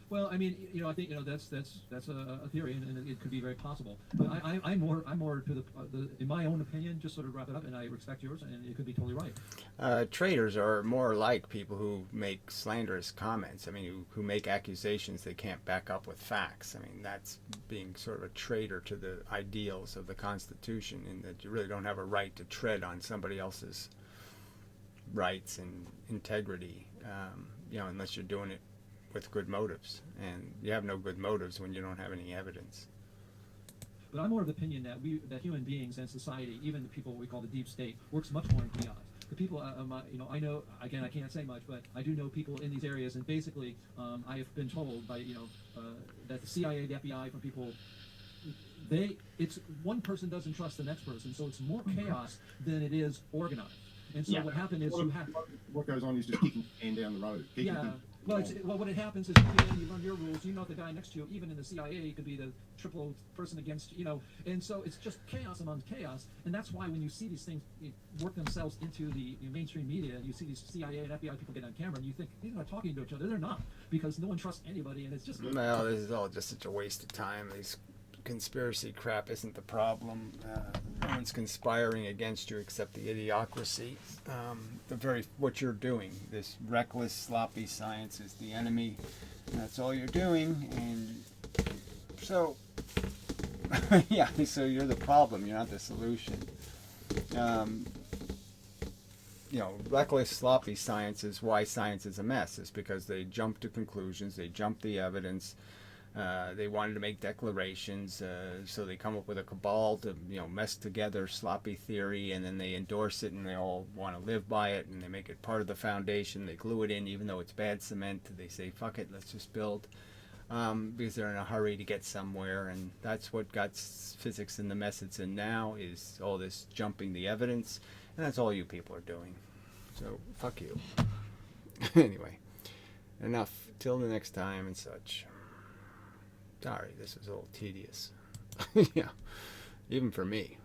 Well, I mean, I think that's a theory, and it could be very possible. But I'm more to the in my own opinion, just sort of wrap it up, and I respect yours, and it could be totally right. Traitors are more like people who make slanderous comments. I mean, who make accusations they can't back up with facts. I mean, that's being sort of a traitor to the ideals of the Constitution, in that you really don't have a right to tread on somebody else's rights and integrity, unless you're doing it with good motives, and you have no good motives when you don't have any evidence. But I'm more of the opinion that human beings and society, even the people we call the deep state, works much more in chaos. The people, I know, again, I can't say much, but I do know people in these areas, and basically, I have been told by, that the CIA, the FBI, from people, it's one person doesn't trust the next person, so it's more chaos than it is organized. And so what happened is what goes on is just kicking the can down the road. Well, what happens is you run your rules. You know the guy next to you, even in the CIA, could be the triple person against, and so it's just chaos among chaos. And that's why when you see these things work themselves into the mainstream media, and you see these CIA and FBI people get on camera, and you think they're not talking to each other. They're not, because no one trusts anybody, and it's just. Well, this is all just such a waste of time. These conspiracy crap isn't the problem. No one's conspiring against you except the idiocracy. What you're doing, this reckless, sloppy science is the enemy. That's all you're doing, and so yeah, so you're the problem. You're not the solution. Reckless, sloppy science is why science is a mess. It's because they jump to conclusions, they jump the evidence. They wanted to make declarations, so they come up with a cabal to mess together sloppy theory, and then they endorse it, and they all want to live by it, and they make it part of the foundation. They glue it in, even though it's bad cement. They say, "Fuck it, let's just build," because they're in a hurry to get somewhere, and that's what got physics in the mess it's in now. Is all this jumping the evidence, and that's all you people are doing. So fuck you. Anyway, enough. Till the next time and such. Sorry, this was a little tedious. Yeah, even for me.